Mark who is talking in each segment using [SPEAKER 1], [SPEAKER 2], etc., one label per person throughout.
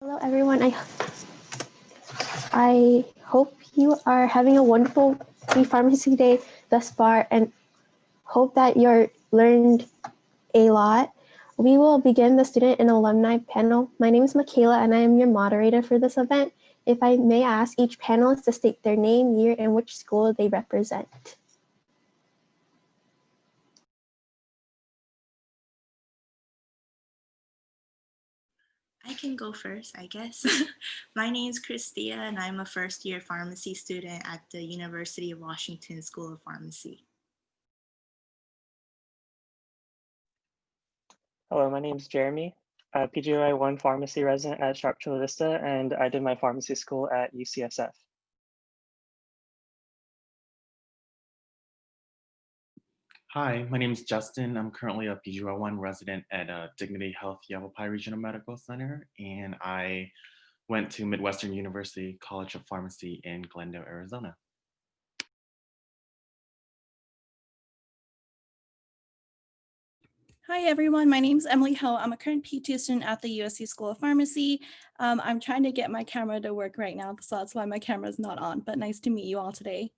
[SPEAKER 1] Hello, everyone. I hope you are having a wonderful pharmacy day thus far and hope that you're learned a lot. We will begin the student and alumni panel. My name is Michaela and I am your moderator for this event. If I may ask each panelist to state their name, year, and which school they represent.
[SPEAKER 2] I can go first, I guess. My name is Christia, and I'm a first-year pharmacy student at the University of Washington School of Pharmacy.
[SPEAKER 3] Hello, my name is Jeremy, PGY 1 pharmacy resident at Sharp Chula Vista, and I did my pharmacy school at UCSF.
[SPEAKER 4] Hi, my name is Justin. I'm currently a PGY1 resident at Dignity Health Yavapai Regional Medical Center, and I went to Midwestern University College of Pharmacy in Glendale, Arizona.
[SPEAKER 5] Hi everyone, my name is Emily Ho. I'm a current P2 student at the USC School of Pharmacy. I'm trying to get my camera to work right now, so that's why my camera is not on, but nice to meet you all today.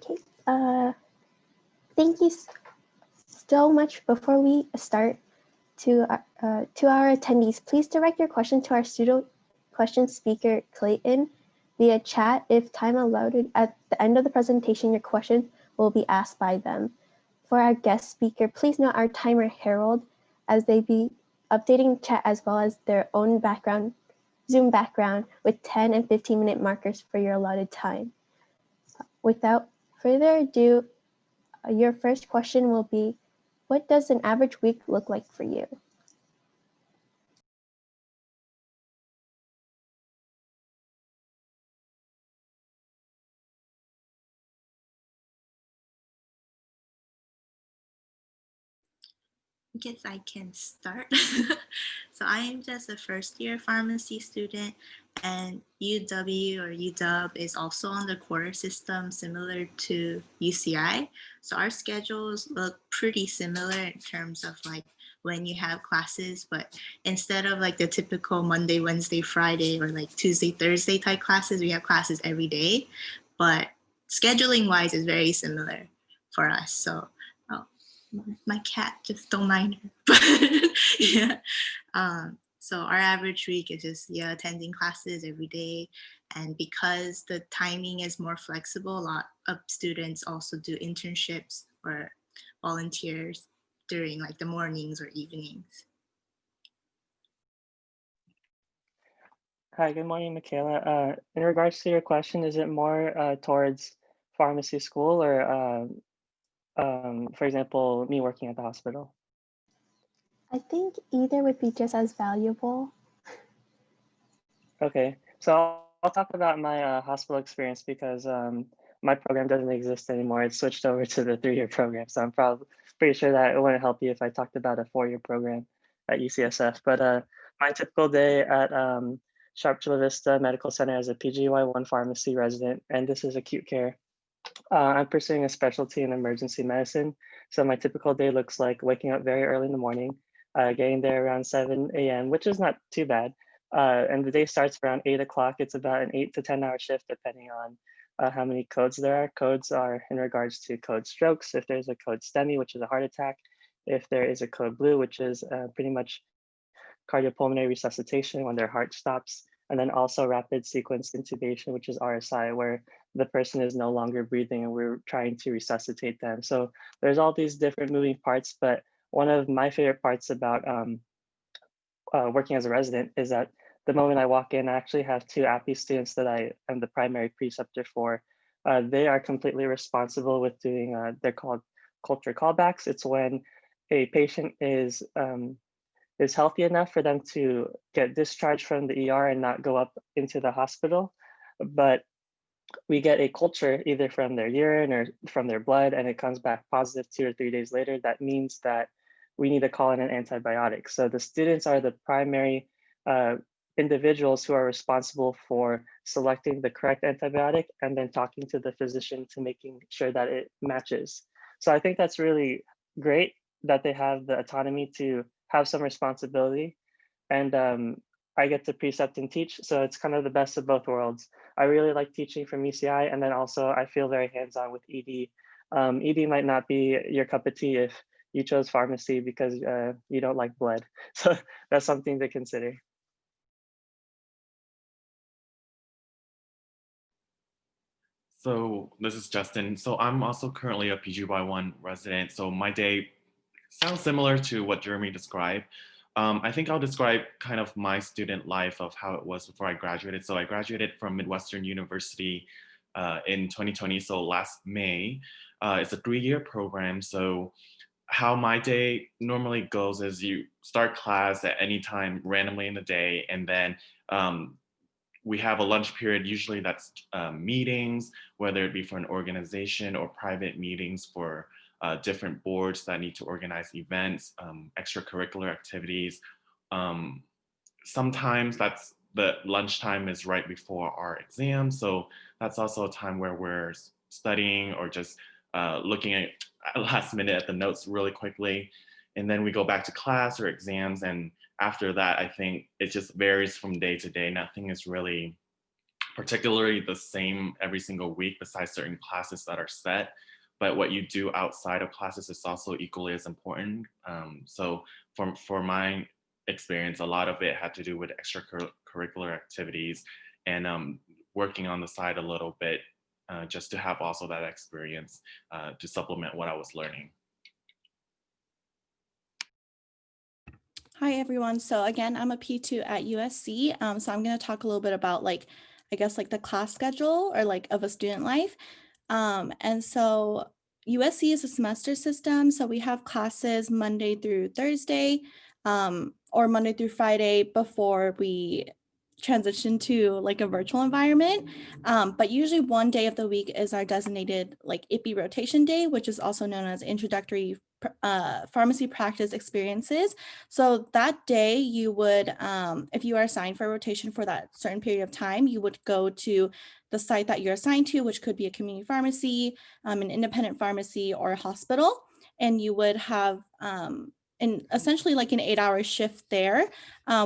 [SPEAKER 1] Okay, thank you so much. Before we start, to our attendees, please direct your question to our student question speaker, Clayton, via chat. If time allowed, at the end of the presentation, your question will be asked by them. For our guest speaker, please note our timer herald as they be updating chat as well as their own background, Zoom background with 10 and 15-minute markers for your allotted time. Without further ado, your first question will be, what does an average week look like for you?
[SPEAKER 2] I guess I can start. So I am just a first-year pharmacy student, and UW or UW is also on the quarter system similar to UCI. So our schedules look pretty similar in terms of like when you have classes, but instead of like the typical Monday, Wednesday, Friday, or like Tuesday, Thursday type classes, we have classes every day. But scheduling wise is very similar for us. So my cat, just don't mind her. But yeah. So our average week is just attending classes every day. And because the timing is more flexible, a lot of students also do internships or volunteers during like the mornings or evenings.
[SPEAKER 3] Hi, good morning, Michaela. In regards to your question, is it more towards pharmacy school or, for example, me working at the hospital?
[SPEAKER 1] I think either would be just as valuable.
[SPEAKER 3] Okay, so I'll talk about my hospital experience because my program doesn't exist anymore. It's switched over to the 3-year program. So I'm probably pretty sure that it wouldn't help you if I talked about a 4-year program at UCSF. But my typical day at Sharp Chula Vista Medical Center as a PGY1 pharmacy resident, and this is acute care. I'm pursuing a specialty in emergency medicine. So my typical day looks like waking up very early in the morning, getting there around 7 a.m., which is not too bad. And the day starts around 8 o'clock. It's about an 8 to 10 hour shift, depending on how many codes there are. Codes are in regards to code strokes, if there's a code STEMI, which is a heart attack, if there is a code blue, which is pretty much cardiopulmonary resuscitation when their heart stops, and then also rapid sequence intubation, which is RSI, where the person is no longer breathing and we're trying to resuscitate them. So there's all these different moving parts, but one of my favorite parts about working as a resident is that the moment I walk in, I actually have 2 APPE students that I am the primary preceptor for. They are completely responsible with doing, they're called culture callbacks. It's when a patient is healthy enough for them to get discharged from the ER and not go up into the hospital. But we get a culture either from their urine or from their blood, and it comes back positive 2 or 3 days later, that means that we need to call in an antibiotic. So the students are the primary individuals who are responsible for selecting the correct antibiotic and then talking to the physician to making sure that it matches. So I think that's really great that they have the autonomy to have some responsibility. And I get to precept and teach, so it's kind of the best of both worlds. I really like teaching from ECI, and then also I feel very hands-on with ED. ED might not be your cup of tea if you chose pharmacy because you don't like blood. So that's something to consider.
[SPEAKER 4] So this is Justin. So I'm also currently a PGY1 resident. So my day sounds similar to what Jeremy described. I think I'll describe kind of my student life of how it was before I graduated. So I graduated from Midwestern University in 2020, so last May. It's a 3-year program. So how my day normally goes is you start class at any time randomly in the day, and then we have a lunch period. Usually that's meetings, whether it be for an organization or private meetings for different boards that need to organize events, extracurricular activities. Um, Sometimes that's the lunchtime is right before our exam. So that's also a time where we're studying or just looking at last minute at the notes really quickly. And then we go back to class or exams. And after that, I think it just varies from day to day. Nothing is really particularly the same every single week besides certain classes that are set. But what you do outside of classes is also equally as important. So for my experience, a lot of it had to do with extracurricular activities and working on the side a little bit just to have also that experience to supplement what I was learning.
[SPEAKER 5] Hi, everyone. So again, I'm a P2 at USC. So I'm going to talk a little bit about I guess the class schedule or of a student life. And so USC is a semester system. So we have classes Monday through Thursday or Monday through Friday before we transition to a virtual environment. But usually one day of the week is our designated IPPE rotation day, which is also known as introductory pharmacy practice experiences. So that day you would, if you are assigned for a rotation for that certain period of time, you would go to the site that you're assigned to, which could be a community pharmacy, an independent pharmacy, or a hospital. And you would have essentially an 8-hour shift there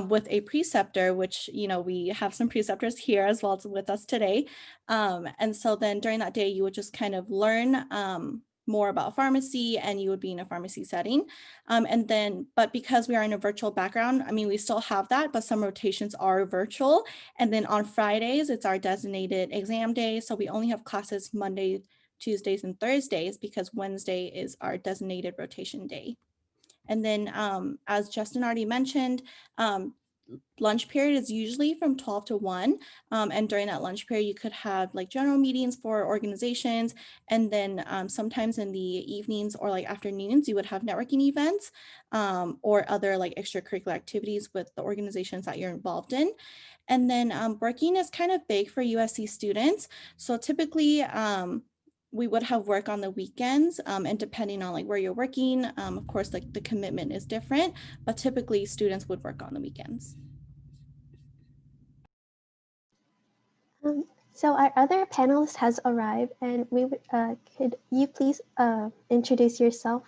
[SPEAKER 5] with a preceptor, which, we have some preceptors here as well as with us today. And so then during that day, you would just kind of learn more about pharmacy, and you would be in a pharmacy setting. But because we are in a virtual background, we still have that, but some rotations are virtual. And then on Fridays, it's our designated exam day. So we only have classes Monday, Tuesdays, and Thursdays because Wednesday is our designated rotation day. And then as Justin already mentioned, lunch period is usually from 12 to 1. And during that lunch period, you could have general meetings for organizations. And then sometimes in the evenings or afternoons, you would have networking events or other extracurricular activities with the organizations that you're involved in. And then working is kind of big for USC students. So typically, we would have work on the weekends and depending on where you're working, of course, the commitment is different, but typically students would work on the weekends.
[SPEAKER 1] So our other panelist has arrived, and we would, could you please introduce yourself?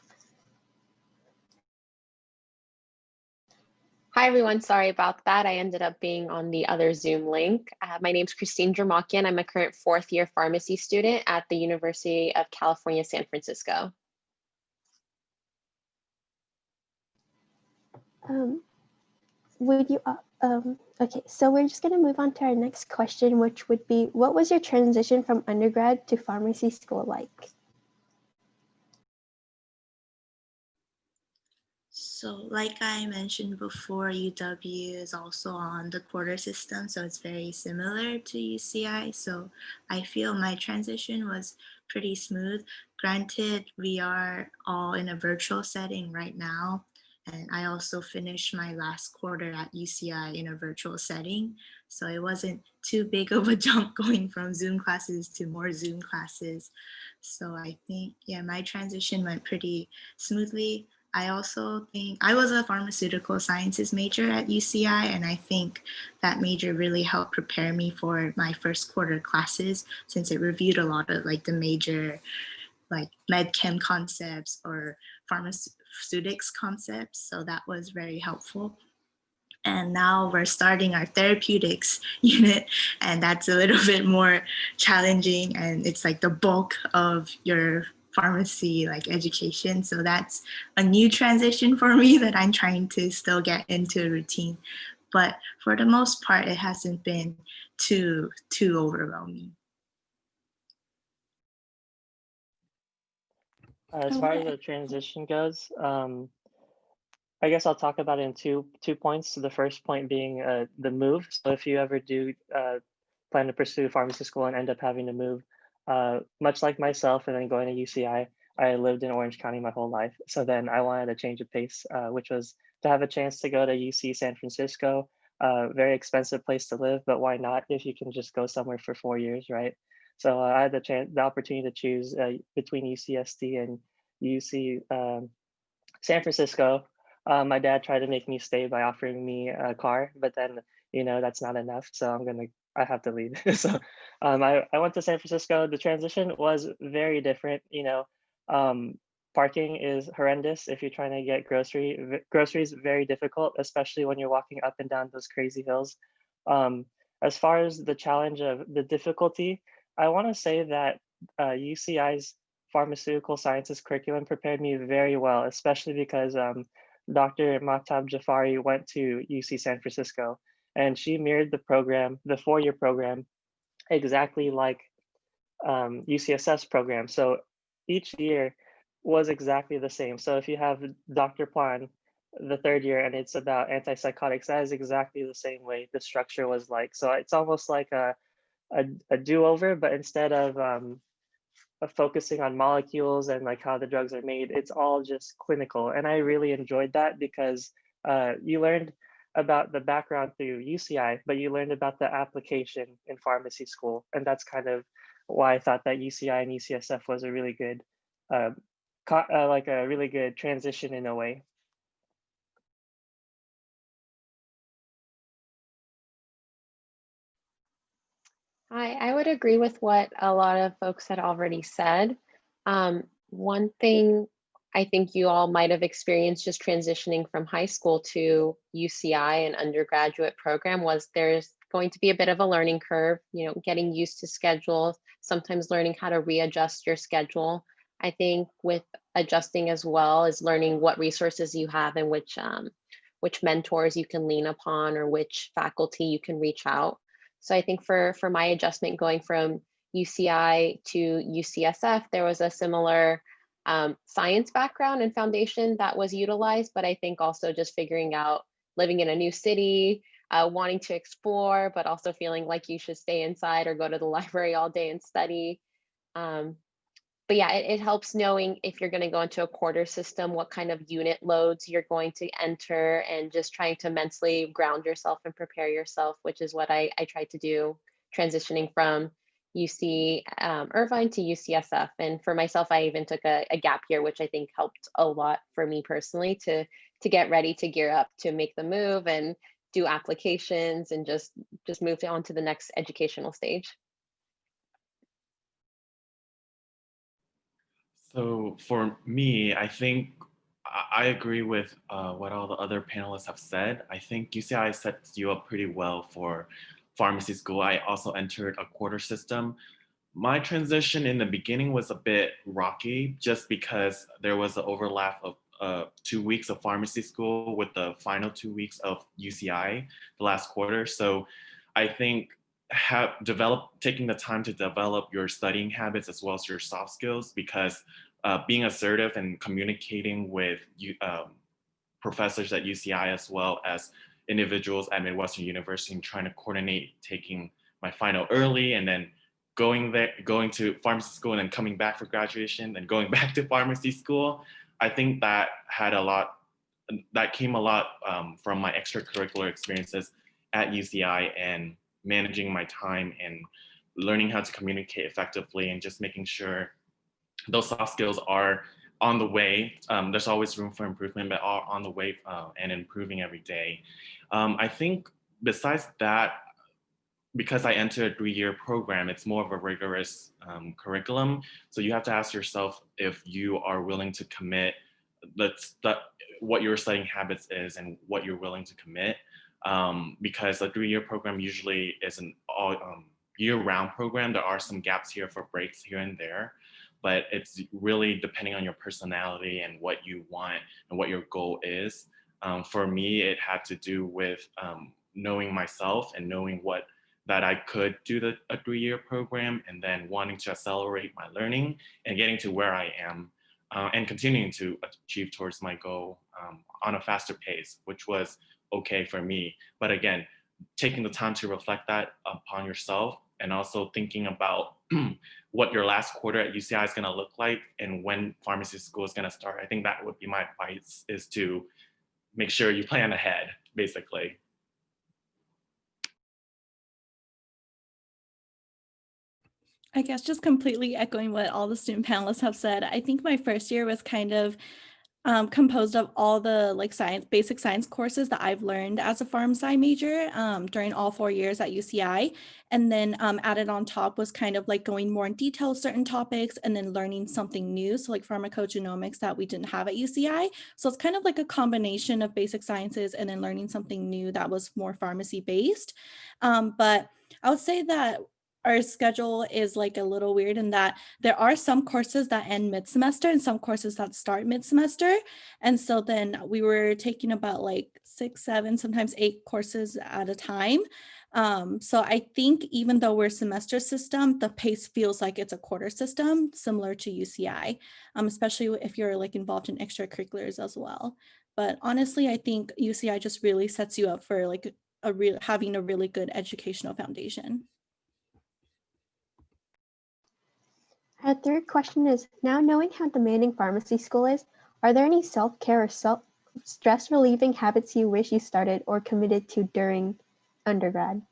[SPEAKER 6] Hi, everyone. Sorry about that. I ended up being on the other Zoom link. My name is Christine Dramakian. I'm a current 4th-year pharmacy student at the University of California, San Francisco.
[SPEAKER 1] Would you, okay, so we're just gonna move on to our next question, which would be, what was your transition from undergrad to pharmacy school like?
[SPEAKER 2] So like I mentioned before, UW is also on the quarter system, so it's very similar to UCI. So I feel my transition was pretty smooth. Granted, we are all in a virtual setting right now. And I also finished my last quarter at UCI in a virtual setting. So it wasn't too big of a jump going from Zoom classes to more Zoom classes. So I think, yeah, my transition went pretty smoothly. I also think I was a pharmaceutical sciences major at UCI, and I think that major really helped prepare me for my first quarter classes, since it reviewed a lot of like the major like med chem concepts or pharmaceutics concepts. So that was very helpful. And now we're starting our therapeutics unit, and that's a little bit more challenging, and it's like the bulk of your pharmacy like education. So that's a new transition for me that I'm trying to still get into a routine. But for the most part, it hasn't been too overwhelming.
[SPEAKER 3] As far as the transition goes, I guess I'll talk about it in two points. So the first point being the move. So if you ever do plan to pursue pharmacy school and end up having to move, much like myself and then going to UCI, I lived in Orange County my whole life. So then I wanted a change of pace, which was to have a chance to go to UC San Francisco. Very expensive place to live, but why not if you can just go somewhere for 4 years, right? So I had the opportunity to choose between UCSD and UC San Francisco. My dad tried to make me stay by offering me a car, but then that's not enough. So I have to leave. So I went to San Francisco. The transition was very different. Parking is horrendous if you're trying to get groceries. Very difficult, especially when you're walking up and down those crazy hills. As far as the challenge of the difficulty, I want to say that UCI's pharmaceutical sciences curriculum prepared me very well, especially because Dr. Mahtab Jafari went to UC San Francisco, and she mirrored the program, the 4-year program, exactly like UCSS program. So each year was exactly the same. So if you have Dr. Plan, the 3rd year, and it's about antipsychotics, that is exactly the same way the structure was like. So it's almost like a do-over, but instead of focusing on molecules and like how the drugs are made, it's all just clinical. And I really enjoyed that because you learned about the background through UCI, but you learned about the application in pharmacy school. And that's kind of why I thought that UCI and UCSF was a really good, like a really good transition in a way.
[SPEAKER 6] I would agree with what a lot of folks had already said. One thing I think you all might have experienced just transitioning from high school to UCI and undergraduate program was there's going to be a bit of a learning curve, getting used to schedules, sometimes learning how to readjust your schedule. I think with adjusting as well is learning what resources you have and which mentors you can lean upon or which faculty you can reach out. So I think for my adjustment going from UCI to UCSF, there was a similar science background and foundation that was utilized, but I think also just figuring out living in a new city, wanting to explore, but also feeling like you should stay inside or go to the library all day and study. But yeah, it helps knowing if you're going to go into a quarter system, what kind of unit loads you're going to enter, and just trying to mentally ground yourself and prepare yourself, which is what I tried to do transitioning from UC Irvine to UCSF. And for myself, I even took a gap year, which I think helped a lot for me personally to get ready to gear up to make the move and do applications and just move on to the next educational stage.
[SPEAKER 4] So for me, I think I agree with what all the other panelists have said. I think UCI sets you up pretty well for pharmacy school. I also entered a quarter system. My transition in the beginning was a bit rocky just because there was an overlap of 2 weeks of pharmacy school with the final 2 weeks of UCI, the last quarter. So I think taking the time to develop your studying habits as well as your soft skills, because being assertive and communicating with professors at UCI as well as individuals at Midwestern University and trying to coordinate taking my final early and then going to pharmacy school and then coming back for graduation and going back to pharmacy school. I think that had a lot that came a lot from my extracurricular experiences at UCI and managing my time and learning how to communicate effectively and just making sure those soft skills are on the way. There's always room for improvement, but are on the way and improving every day. I think besides that, because I entered a 3-year program, it's more of a rigorous curriculum. So you have to ask yourself if you are willing to commit what your studying habits is and what you're willing to commit. Because a 3-year program usually is an all year-round program. There are some gaps here for breaks here and there, but it's really depending on your personality and what you want and what your goal is. For me, it had to do with knowing myself and knowing that I could do a 3-year program and then wanting to accelerate my learning and getting to where I am and continuing to achieve towards my goal on a faster pace, which was okay for me. But again, taking the time to reflect that upon yourself and also thinking about what your last quarter at UCI is going to look like and when pharmacy school is going to start. I think that would be my advice, is to make sure you plan ahead, basically.
[SPEAKER 5] I guess just completely echoing what all the student panelists have said, I think my first year was kind of composed of all the like basic science courses that I've learned as a pharm sci major during all 4 years at UCI. And then added on top was kind of like going more in detail with certain topics and then learning something new. So like pharmacogenomics that we didn't have at UCI. So it's kind of like a combination of basic sciences and then learning something new that was more pharmacy based. But I would say that our schedule is like a little weird in that there are some courses that end mid-semester and some courses that start mid-semester. And so then we were taking about like 6, 7, sometimes 8 courses at a time. So I think even though we're a semester system, the pace feels like it's a quarter system, similar to UCI, especially if you're like involved in extracurriculars as well. But honestly, I think UCI just really sets you up for like having a really good educational foundation.
[SPEAKER 1] Our third question is, now knowing how demanding pharmacy school is, are there any self-care or stress relieving habits you wish you started or committed to during undergrad?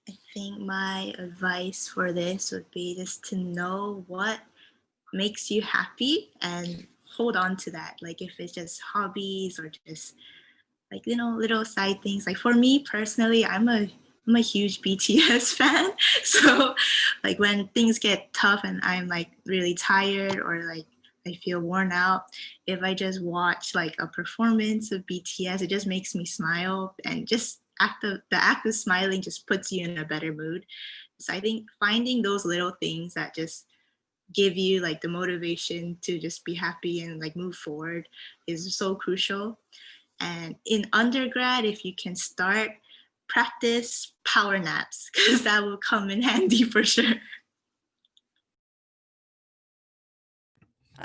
[SPEAKER 2] I think my advice for this would be just to know what makes you happy and hold on to that. Like if it's just hobbies or just like, you know, little side things. Like for me personally, I'm a huge BTS fan. So like when things get tough and I'm like really tired or like I feel worn out, if I just watch like a performance of BTS, it just makes me smile, and just the act of smiling just puts you in a better mood. So I think finding those little things that just give you like the motivation to just be happy and like move forward is so crucial. And in undergrad, if you can practice power naps, because that will come in handy for sure.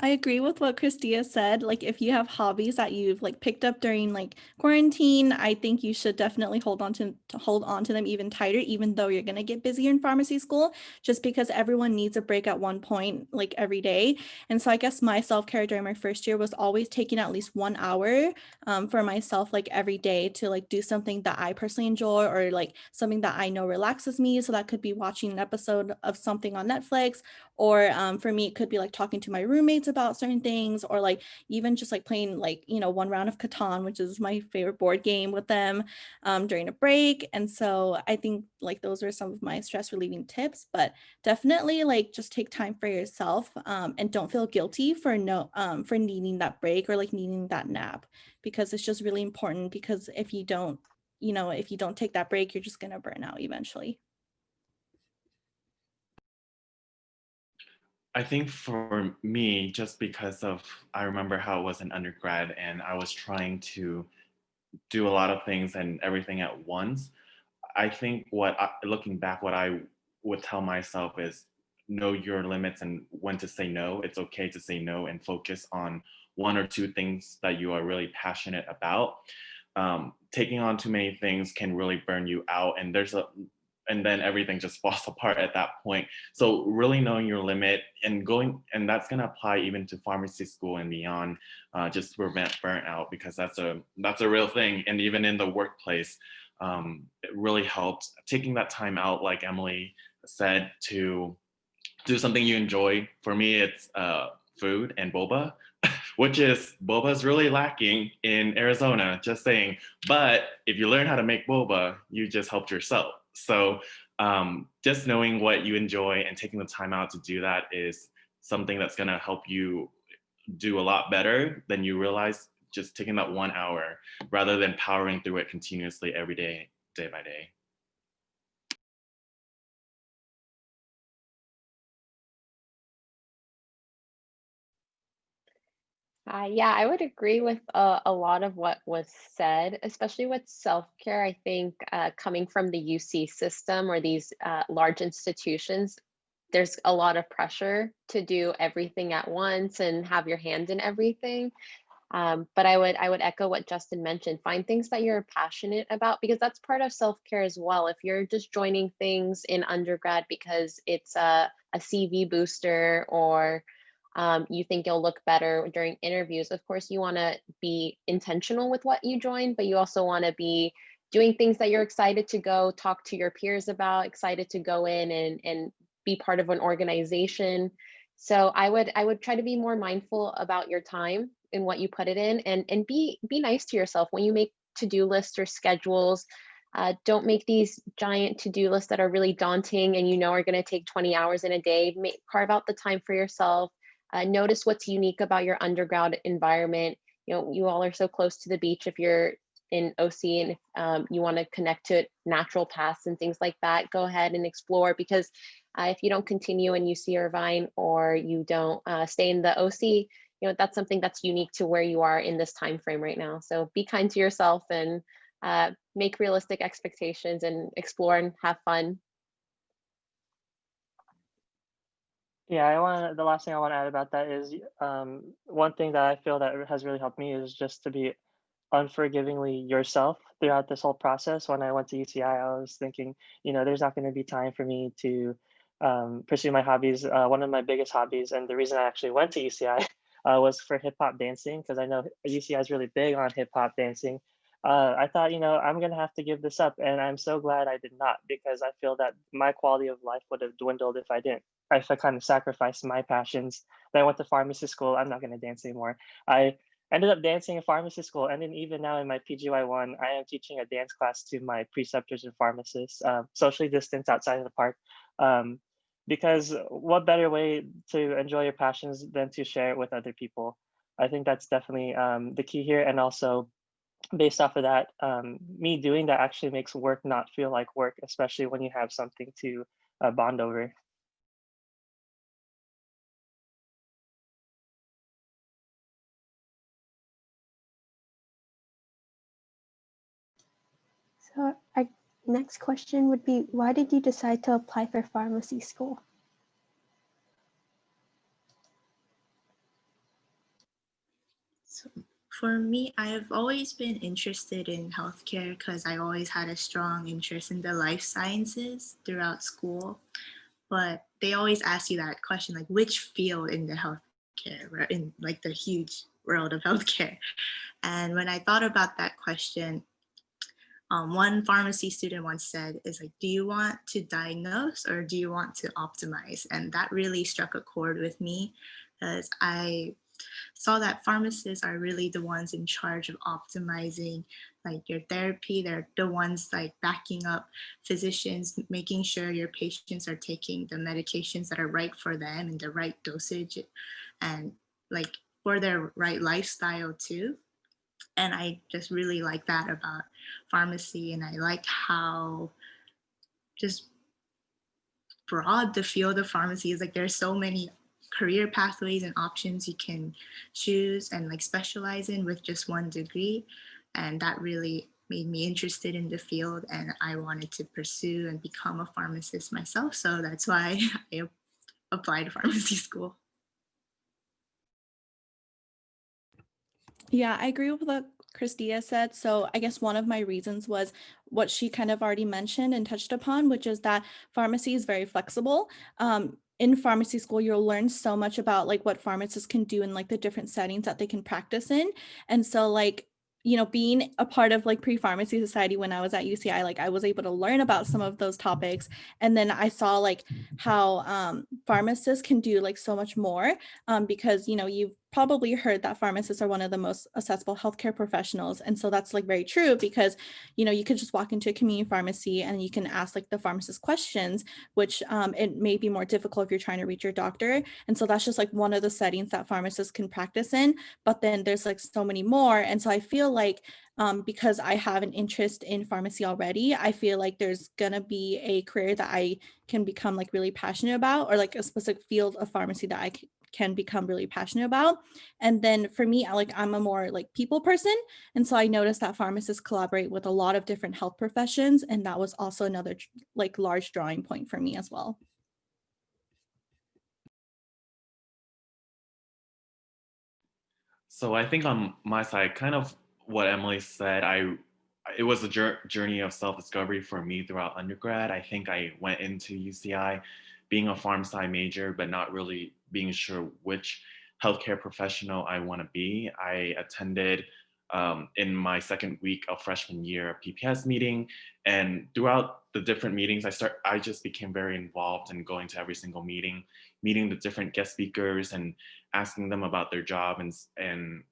[SPEAKER 5] I agree with what Christia said. Like if you have hobbies that you've like picked up during like quarantine, I think you should definitely hold on to them even tighter, even though you're gonna get busier in pharmacy school, just because everyone needs a break at one point, like every day. And so I guess my self-care during my first year was always taking at least 1 hour for myself, like every day, to like do something that I personally enjoy or like something that I know relaxes me. So that could be watching an episode of something on Netflix, or for me, it could be like talking to my roommates about certain things, or like even just like playing like, you know, 1 round of Catan, which is my favorite board game, with them during a break. And so I think like those are some of my stress relieving tips, but definitely like just take time for yourself and don't feel guilty for needing that break or like needing that nap, because it's just really important, because if you don't take that break, you're just going to burn out eventually.
[SPEAKER 4] I think for me, just because I remember how it was in undergrad and I was trying to do a lot of things and everything at once. I think looking back, what I would tell myself is know your limits and when to say no. It's okay to say no and focus on 1 or 2 things that you are really passionate about. Taking on too many things can really burn you out. And and then everything just falls apart at that point. So really knowing your limit and going, and that's going to apply even to pharmacy school and beyond, just to prevent burnout, because that's a real thing. And even in the workplace, it really helps taking that time out, like Emily said, to do something you enjoy. For me, it's food and boba, which is boba is really lacking in Arizona, just saying. But if you learn how to make boba, you just helped yourself. So just knowing what you enjoy and taking the time out to do that is something that's going to help you do a lot better than you realize, just taking that 1 hour rather than powering through it continuously every day, day by day.
[SPEAKER 6] Yeah, I would agree with a lot of what was said, especially with self-care. I think coming from the UC system or these large institutions, there's a lot of pressure to do everything at once and have your hand in everything. But I would echo what Justin mentioned. Find things that you're passionate about, because that's part of self-care as well. If you're just joining things in undergrad because it's a CV booster, or you think you'll look better during interviews, of course you want to be intentional with what you join, but you also want to be doing things that you're excited to go talk to your peers about, excited to go in and be part of an organization. So I would try to be more mindful about your time and what you put it in, and be nice to yourself when you make to-do lists or schedules. Don't make these giant to-do lists that are really daunting and you know are going to take 20 hours in a day. Carve out the time for yourself. Notice what's unique about your undergrad environment. You know, you all are so close to the beach if you're in OC, and if you want to connect to natural paths and things like that, go ahead and explore, because if you don't continue in UC Irvine, or you don't stay in the OC, you know, that's something that's unique to where you are in this time frame right now. So be kind to yourself and make realistic expectations and explore and have fun.
[SPEAKER 3] Yeah, the last thing I want to add about that is one thing that I feel that has really helped me is just to be unforgivingly yourself throughout this whole process. When I went to UCI, I was thinking, there's not going to be time for me to pursue my hobbies. One of my biggest hobbies, and the reason I actually went to UCI was for hip hop dancing, because I know UCI is really big on hip hop dancing. I thought, I'm going to have to give this up. And I'm so glad I did not, because I feel that my quality of life would have dwindled if I didn't. If I kind of sacrificed my passions. Then I went to pharmacy school. I'm not going to dance anymore. I ended up dancing in pharmacy school, and then even now in my PGY1, I am teaching a dance class to my preceptors and pharmacists, socially distanced outside of the park. Because what better way to enjoy your passions than to share it with other people? I think that's definitely the key here. And also, based off of that, me doing that actually makes work not feel like work, especially when you have something to bond over.
[SPEAKER 1] So our next question would be, why did you decide to apply for pharmacy school?
[SPEAKER 2] So for me, I've always been interested in healthcare because I always had a strong interest in the life sciences throughout school. But they always ask you that question, like which field in the healthcare, in like the huge world of healthcare. And when I thought about that question, one pharmacy student once said, is like, do you want to diagnose or do you want to optimize? And that really struck a chord with me, because I saw that pharmacists are really the ones in charge of optimizing like your therapy. They're the ones like backing up physicians, making sure your patients are taking the medications that are right for them in the right dosage and like for their right lifestyle too. And I just really like that about pharmacy, and I like how just broad the field of pharmacy is. Like there's so many career pathways and options you can choose and like specialize in with just one degree, and that really made me interested in the field, and I wanted to pursue and become a pharmacist myself. So that's why I applied to pharmacy school.
[SPEAKER 5] Yeah, I agree with Christia said. So I guess one of my reasons was what she kind of already mentioned and touched upon, which is that pharmacy is very flexible. In pharmacy school, you'll learn so much about like what pharmacists can do in like the different settings that they can practice in. And so like, you know, being a part of like pre-pharmacy society when I was at UCI, like I was able to learn about some of those topics. And then I saw like how pharmacists can do like so much more because, you know, you've probably heard that pharmacists are one of the most accessible healthcare professionals. And so that's like very true because, you know, you could just walk into a community pharmacy and you can ask like the pharmacist questions, which it may be more difficult if you're trying to reach your doctor. And so that's just like one of the settings that pharmacists can practice in, but then there's like so many more. And so I feel like because I have an interest in pharmacy already, I feel like there's gonna be a career that I can become like really passionate about, or like a specific field of pharmacy that I can become really passionate about. And then for me, I'm a more like people person. And so I noticed that pharmacists collaborate with a lot of different health professions. And that was also another like large drawing point for me as well.
[SPEAKER 4] So I think on my side, kind of what Emily said, it was a journey of self-discovery for me throughout undergrad. I think I went into UCI being a pharm sci major, but not really being sure which healthcare professional I want to be. I attended in my second week of freshman year a PPS meeting, and throughout the different meetings, I just became very involved in going to every single meeting, meeting the different guest speakers, and asking them about their job, and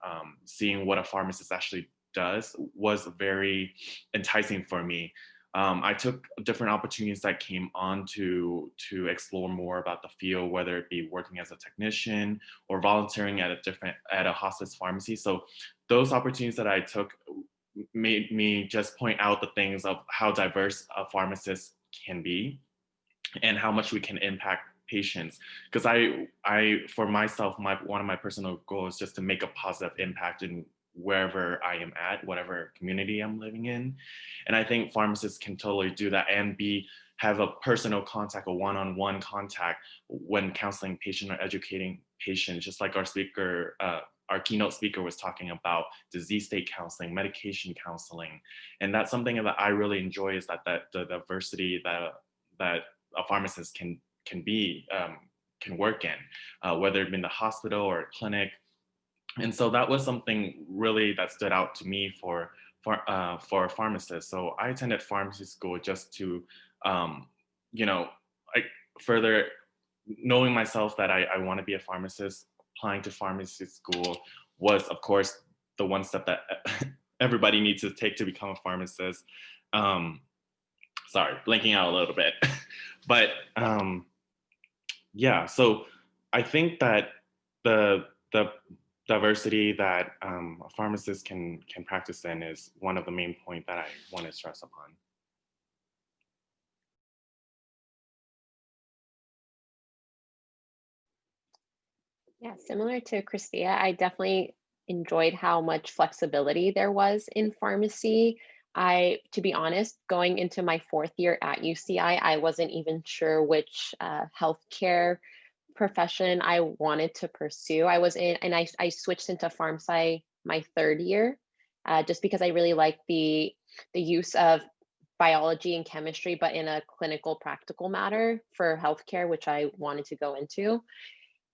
[SPEAKER 4] seeing what a pharmacist actually does was very enticing for me. I took different opportunities that came on to explore more about the field, whether it be working as a technician or volunteering at a hospice pharmacy. So those opportunities that I took made me just point out the things of how diverse a pharmacist can be and how much we can impact patients. Because I for myself, one of my personal goals is just to make a positive impact in wherever I am at, whatever community I'm living in. And I think pharmacists can totally do that and have a personal contact, a one-on-one contact when counseling patient or educating patients, just like our keynote speaker was talking about disease state counseling, medication counseling. And that's something that I really enjoy, is that the diversity that a pharmacist can work in, whether it be in the hospital or a clinic. And so that was something really that stood out to me for a pharmacist. So I attended pharmacy school just to, like further knowing myself that I want to be a pharmacist. Applying to pharmacy school was, of course, the one step that everybody needs to take to become a pharmacist. Sorry, blinking out a little bit. But yeah, so I think that the diversity that a pharmacist can practice in is one of the main points that I want to stress upon.
[SPEAKER 6] Yeah, similar to Christia, I definitely enjoyed how much flexibility there was in pharmacy. To be honest, going into my fourth year at UCI, I wasn't even sure which healthcare profession I wanted to pursue. I switched into pharm sci my third year, just because I really liked the use of biology and chemistry, but in a clinical, practical matter for healthcare, which I wanted to go into.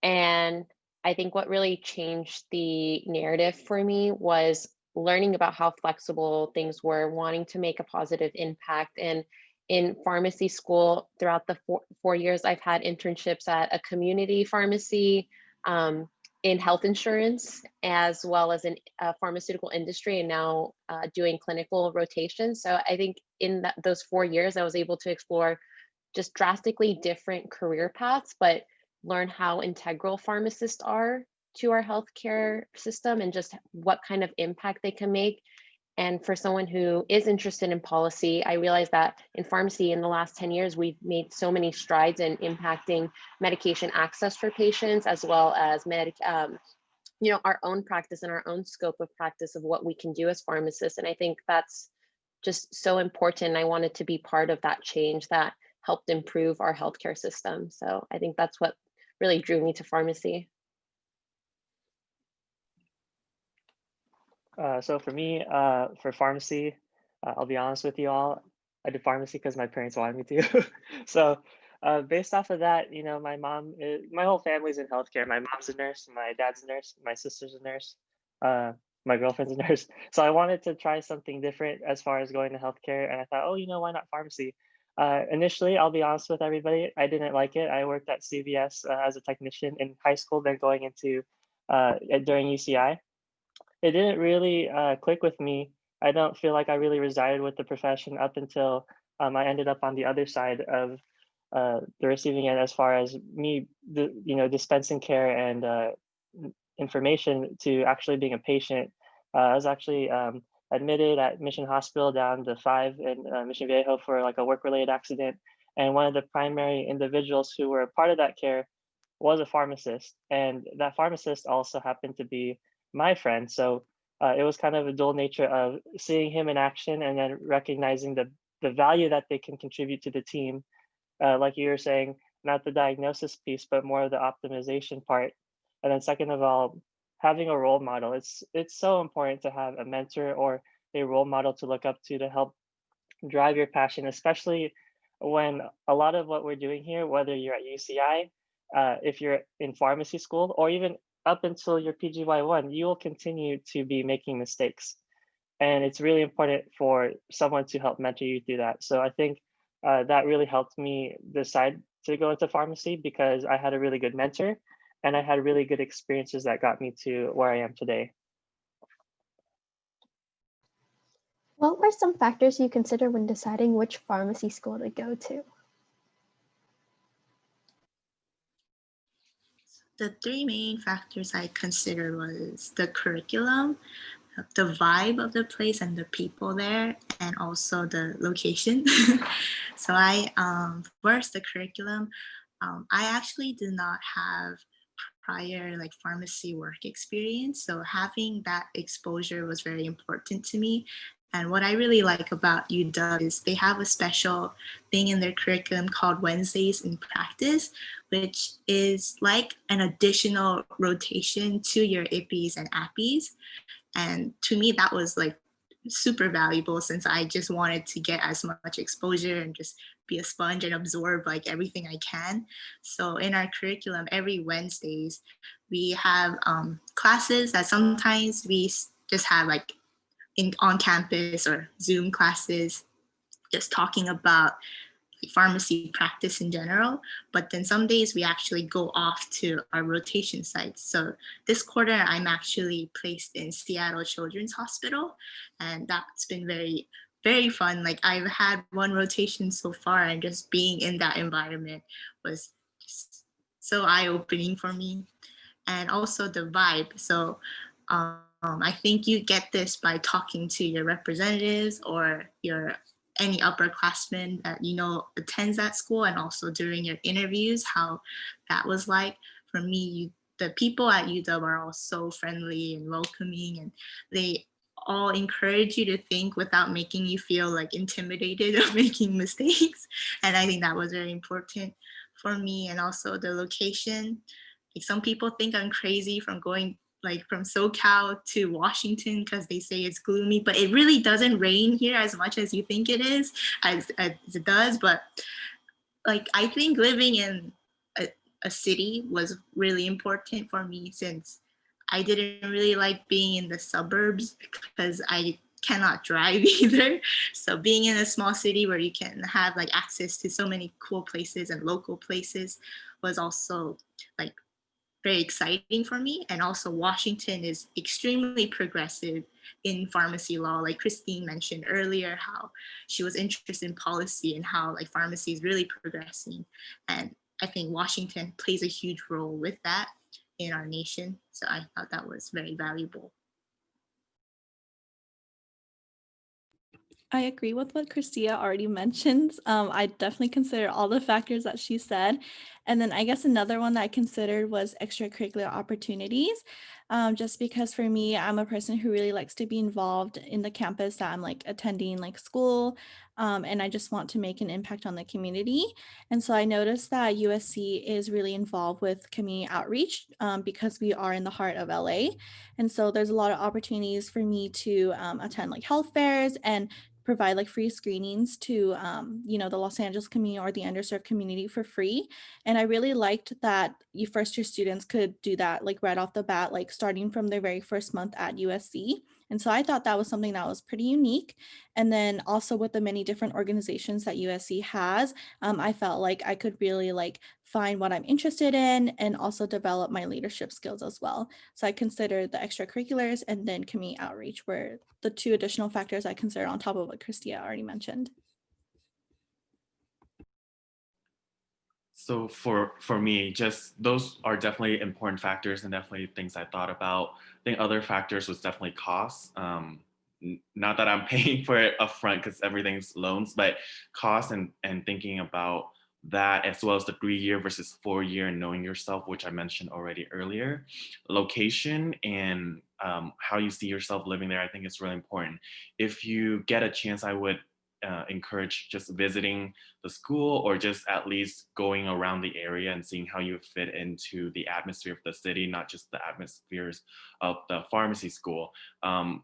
[SPEAKER 6] And I think what really changed the narrative for me was learning about how flexible things were, wanting to make a positive impact. And in pharmacy school, throughout the 4 years, I've had internships at a community pharmacy, in health insurance, as well as in pharmaceutical industry, and now doing clinical rotations. So I think in those 4 years, I was able to explore just drastically different career paths, but learn how integral pharmacists are to our healthcare system and just what kind of impact they can make. And for someone who is interested in policy, I realized that in pharmacy in the last 10 years, we've made so many strides in impacting medication access for patients, as well as our own practice and our own scope of practice of what we can do as pharmacists. And I think that's just so important. I wanted to be part of that change that helped improve our healthcare system. So I think that's what really drew me to pharmacy.
[SPEAKER 3] So for me, for pharmacy, I'll be honest with you all, I did pharmacy because my parents wanted me to. So based off of that, you know, my whole family's in healthcare. My mom's a nurse, my dad's a nurse, my sister's a nurse, uh, my girlfriend's a nurse. So I wanted to try something different as far as going to healthcare, and I thought, oh, you know, why not pharmacy? Initially, I'll be honest with everybody, I didn't like it. I worked at CVS as a technician in high school, then going into during UCI. It didn't really click with me. I don't feel like I really resided with the profession up until I ended up on the other side of the receiving end, as far as me, you know, dispensing care and information to actually being a patient. I was actually admitted at Mission Hospital down to 5 in Mission Viejo for like a work-related accident, and one of the primary individuals who were a part of that care was a pharmacist, and that pharmacist also happened to be my friend. So it was kind of a dual nature of seeing him in action and then recognizing the value that they can contribute to the team. Like you were saying, not the diagnosis piece, but more of the optimization part. And then second of all, having a role model. It's so important to have a mentor or a role model to look up to help drive your passion, especially when a lot of what we're doing here, whether you're at UCI, if you're in pharmacy school, or even up until your PGY1, you will continue to be making mistakes. And it's really important for someone to help mentor you through that. So I think that really helped me decide to go into pharmacy because I had a really good mentor and I had really good experiences that got me to where I am today.
[SPEAKER 1] What were some factors you considered when deciding which pharmacy school to go to?
[SPEAKER 2] The three main factors I considered was the curriculum, the vibe of the place and the people there, and also the location. So first the curriculum. I actually did not have prior like pharmacy work experience, so having that exposure was very important to me. And what I really like about UW is they have a special thing in their curriculum called Wednesdays in Practice, which is like an additional rotation to your IPPs and APPs. And to me, that was like super valuable since I just wanted to get as much exposure and just be a sponge and absorb like everything I can. So in our curriculum, every Wednesdays, we have classes that sometimes we just have like on campus or Zoom classes, just talking about pharmacy practice in general. But then some days we actually go off to our rotation sites. So this quarter, I'm actually placed in Seattle Children's Hospital, and that's been very, very fun. Like I've had one rotation so far, and just being in that environment was just so eye-opening for me. And also the vibe. So I think you get this by talking to your representatives or your any upperclassmen that you know attends that school, and also during your interviews how that was like. For me, the people at UW are all so friendly and welcoming, and they all encourage you to think without making you feel like intimidated of making mistakes. And I think that was very important for me. And also the location, like some people think I'm crazy from going like from SoCal to Washington because they say it's gloomy, but it really doesn't rain here as much as you think it is, as it does. But like I think living in a city was really important for me since I didn't really like being in the suburbs because I cannot drive either. So being in a small city where you can have like access to so many cool places and local places was also like very exciting for me. And also Washington is extremely progressive in pharmacy law. Like Christine mentioned earlier, how she was interested in policy and how like pharmacy is really progressing. And I think Washington plays a huge role with that in our nation. So I thought that was very valuable.
[SPEAKER 5] I agree with what Christia already mentioned. I definitely consider all the factors that she said. And then I guess another one that I considered was extracurricular opportunities. just because for me, I'm a person who really likes to be involved in the campus that I'm like attending like school, and I just want to make an impact on the community. And so I noticed that USC is really involved with community outreach because we are in the heart of LA. And so there's a lot of opportunities for me to attend like health fairs and provide like free screenings to the Los Angeles community or the underserved community for free. And I really liked that you first year students could do that like right off the bat, like starting from their very first month at USC. And so I thought that was something that was pretty unique. And then also with the many different organizations that USC has, I felt like I could really like find what I'm interested in and also develop my leadership skills as well. So I considered the extracurriculars and then community outreach were the two additional factors I consider on top of what Christia already mentioned.
[SPEAKER 4] So for me, just those are definitely important factors and definitely things I thought about. I think other factors was definitely cost. Not that I'm paying for it upfront because everything's loans, but cost and thinking about that as well as the 3-year versus 4-year and knowing yourself, which I mentioned already earlier. Location and how you see yourself living there, I think it's really important. If you get a chance, I would encourage just visiting the school or just at least going around the area and seeing how you fit into the atmosphere of the city, not just the atmospheres of the pharmacy school.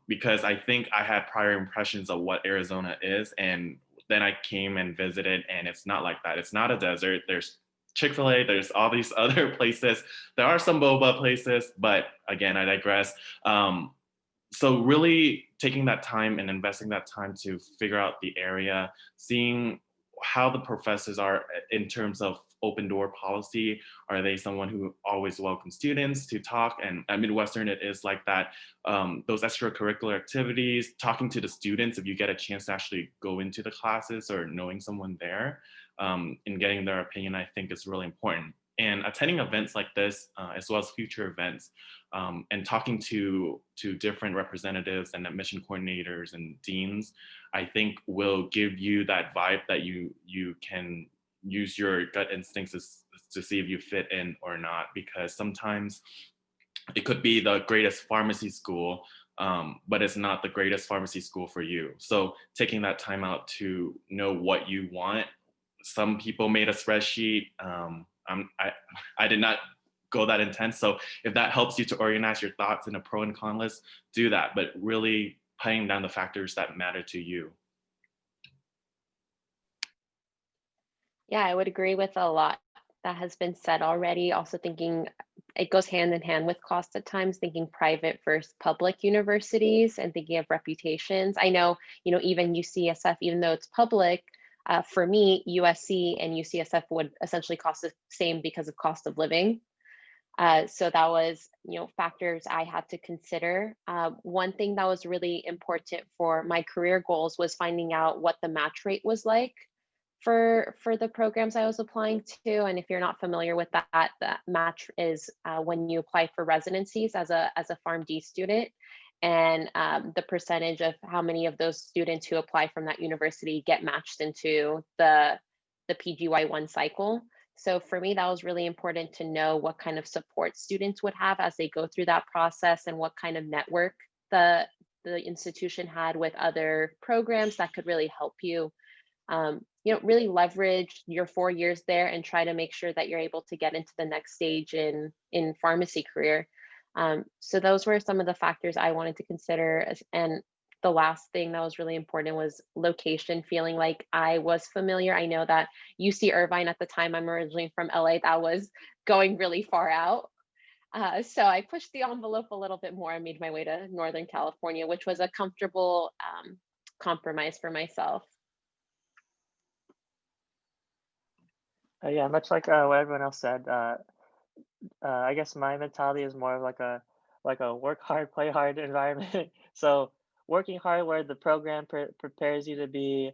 [SPEAKER 4] Because I think I had prior impressions of what Arizona is, and then I came and visited, and it's not like that. It's not a desert. There's Chick-fil-A, there's all these other places. There are some boba places, but again, I digress. So really taking that time and investing that time to figure out the area, seeing how the professors are in terms of open door policy. Are they someone who always welcomes students to talk? And at Midwestern, it is like that. Those extracurricular activities, talking to the students, if you get a chance to actually go into the classes or knowing someone there and getting their opinion, I think is really important. And attending events like this, as well as future events, and talking to different representatives and admission coordinators and deans, I think will give you that vibe that you can use your gut instincts to see if you fit in or not. Because sometimes it could be the greatest pharmacy school, but it's not the greatest pharmacy school for you. So taking that time out to know what you want. Some people made a spreadsheet. I did not go that intense. So if that helps you to organize your thoughts in a pro and con list, do that, but really putting down the factors that matter to you.
[SPEAKER 6] Yeah, I would agree with a lot that has been said already. Also thinking it goes hand in hand with cost at times, thinking private versus public universities and thinking of reputations. I know, even UCSF, even though it's public, for me, USC and UCSF would essentially cost the same because of cost of living. So that was, factors I had to consider. One thing that was really important for my career goals was finding out what the match rate was like for the programs I was applying to. And if you're not familiar with that match is when you apply for residencies as a PharmD student, and the percentage of how many of those students who apply from that university get matched into the PGY1 cycle. So for me, that was really important to know what kind of support students would have as they go through that process and what kind of network the institution had with other programs that could really help you. Really leverage your 4 years there and try to make sure that you're able to get into the next stage in pharmacy career. So those were some of the factors I wanted to consider. And the last thing that was really important was location, feeling like I was familiar. I know that UC Irvine at the time, I'm originally from LA, that was going really far out. So I pushed the envelope a little bit more and made my way to Northern California, which was a comfortable compromise for myself.
[SPEAKER 3] Yeah, much like what everyone else said, I guess my mentality is more of like a work hard, play hard environment. So working hard where the program prepares you to be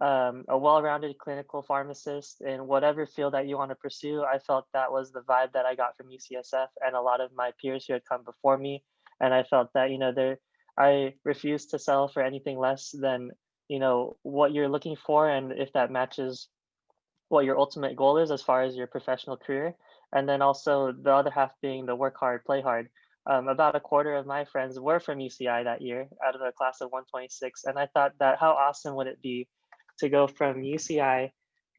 [SPEAKER 3] a well-rounded clinical pharmacist in whatever field that you want to pursue. I felt that was the vibe that I got from UCSF and a lot of my peers who had come before me. And I felt that, I refused to settle for anything less than, what you're looking for. And if that matches what your ultimate goal is as far as your professional career. And then also the other half being the work hard, play hard. about a quarter of my friends were from UCI that year out of a class of 126. And I thought that how awesome would it be to go from UCI,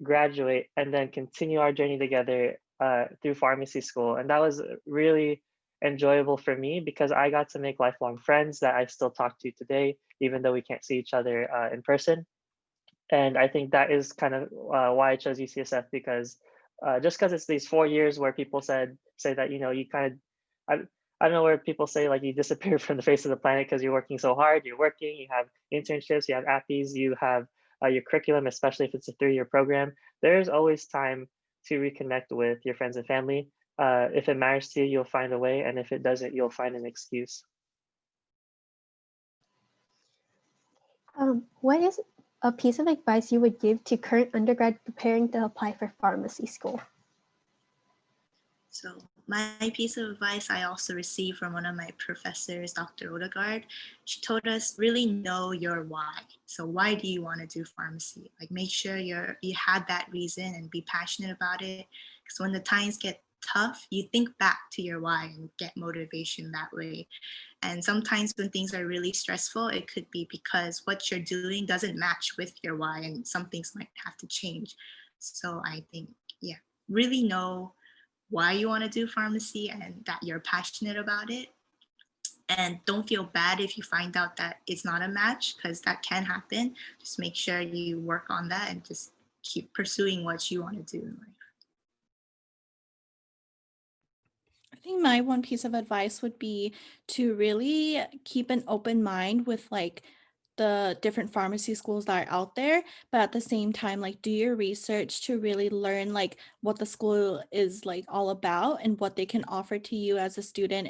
[SPEAKER 3] graduate, and then continue our journey together through pharmacy school. And that was really enjoyable for me because I got to make lifelong friends that I still talk to today, even though we can't see each other in person. And I think that is kind of why I chose UCSF, because just because it's these 4 years where people say that, you know, you kind of, I don't know, where people say like you disappear from the face of the planet because you're working so hard, you're working, you have internships, you have appies, you have your curriculum, especially if it's a 3-year program. There's always time to reconnect with your friends and family. If it matters to you, you'll find a way. And if it doesn't, you'll find an excuse.
[SPEAKER 1] What is a piece of advice you would give to current undergrad preparing to apply for pharmacy school?
[SPEAKER 2] So my piece of advice I also received from one of my professors, Dr. Odegaard. She told us really know your why. So why do you want to do pharmacy? Like make sure you had that reason and be passionate about it. Because when the times get tough, you think back to your why and get motivation that way. And sometimes when things are really stressful, it could be because what you're doing doesn't match with your why and some things might have to change. So I think, yeah, really know why you want to do pharmacy and that you're passionate about it. And don't feel bad if you find out that it's not a match, because that can happen. Just make sure you work on that and just keep pursuing what you want to do in life.
[SPEAKER 5] I think my one piece of advice would be to really keep an open mind with like the different pharmacy schools that are out there, but at the same time, like do your research to really learn like what the school is like all about and what they can offer to you as a student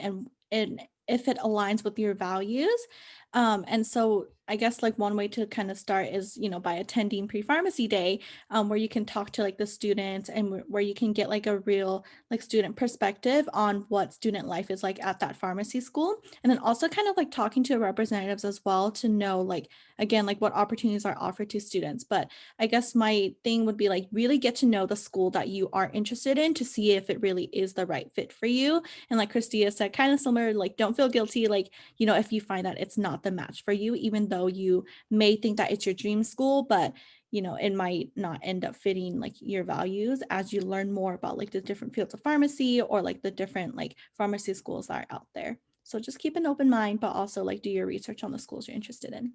[SPEAKER 5] and if it aligns with your values. And so I guess like one way to kind of start is, you know, by attending pre-pharmacy day, where you can talk to like the students and where you can get like a real like student perspective on what student life is like at that pharmacy school. And then also kind of like talking to representatives as well to know like, again, like what opportunities are offered to students. But I guess my thing would be like really get to know the school that you are interested in to see if it really is the right fit for you. And like Christia said, kind of similar, like don't feel guilty, like, you know, if you find that it's not the match for you, even though you may think that it's your dream school, but you know, it might not end up fitting like your values as you learn more about like the different fields of pharmacy or like the different like pharmacy schools that are out there. So just keep an open mind, but also like do your research on the schools you're interested in.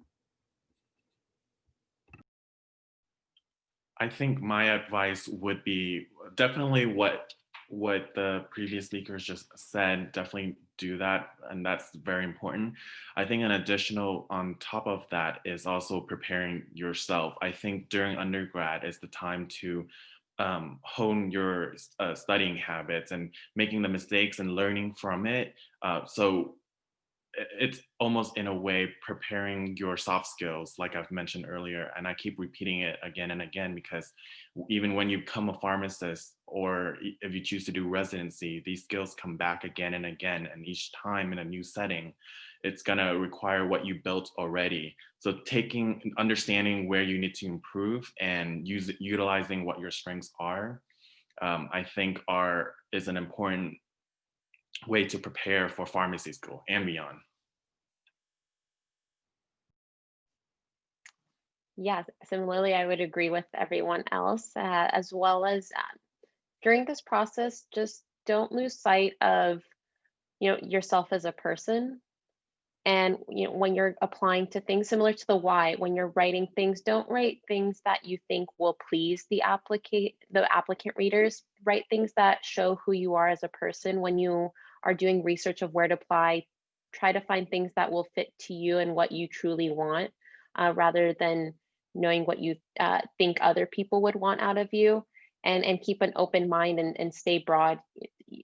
[SPEAKER 4] I think my advice would be definitely what the previous speakers just said. Definitely do that, and that's very important. I think an additional on top of that is also preparing yourself. I think during undergrad is the time to hone your studying habits and making the mistakes and learning from it. So it's almost in a way preparing your soft skills, like I've mentioned earlier. And I keep repeating it again and again, because even when you become a pharmacist or if you choose to do residency, these skills come back again and again. And each time in a new setting, it's going to require what you built already. So understanding where you need to improve and utilizing what your strengths are, I think is an important way to prepare for pharmacy school and beyond.
[SPEAKER 6] Yes, similarly, I would agree with everyone else, as well as during this process, just don't lose sight of, you know, yourself as a person. And you know, when you're applying to things similar to the why, when you're writing things, don't write things that you think will please the applicant readers. Write things that show who you are as a person. When you are doing research of where to apply, try to find things that will fit to you and what you truly want, rather than knowing what you think other people would want out of you. And keep an open mind and stay broad.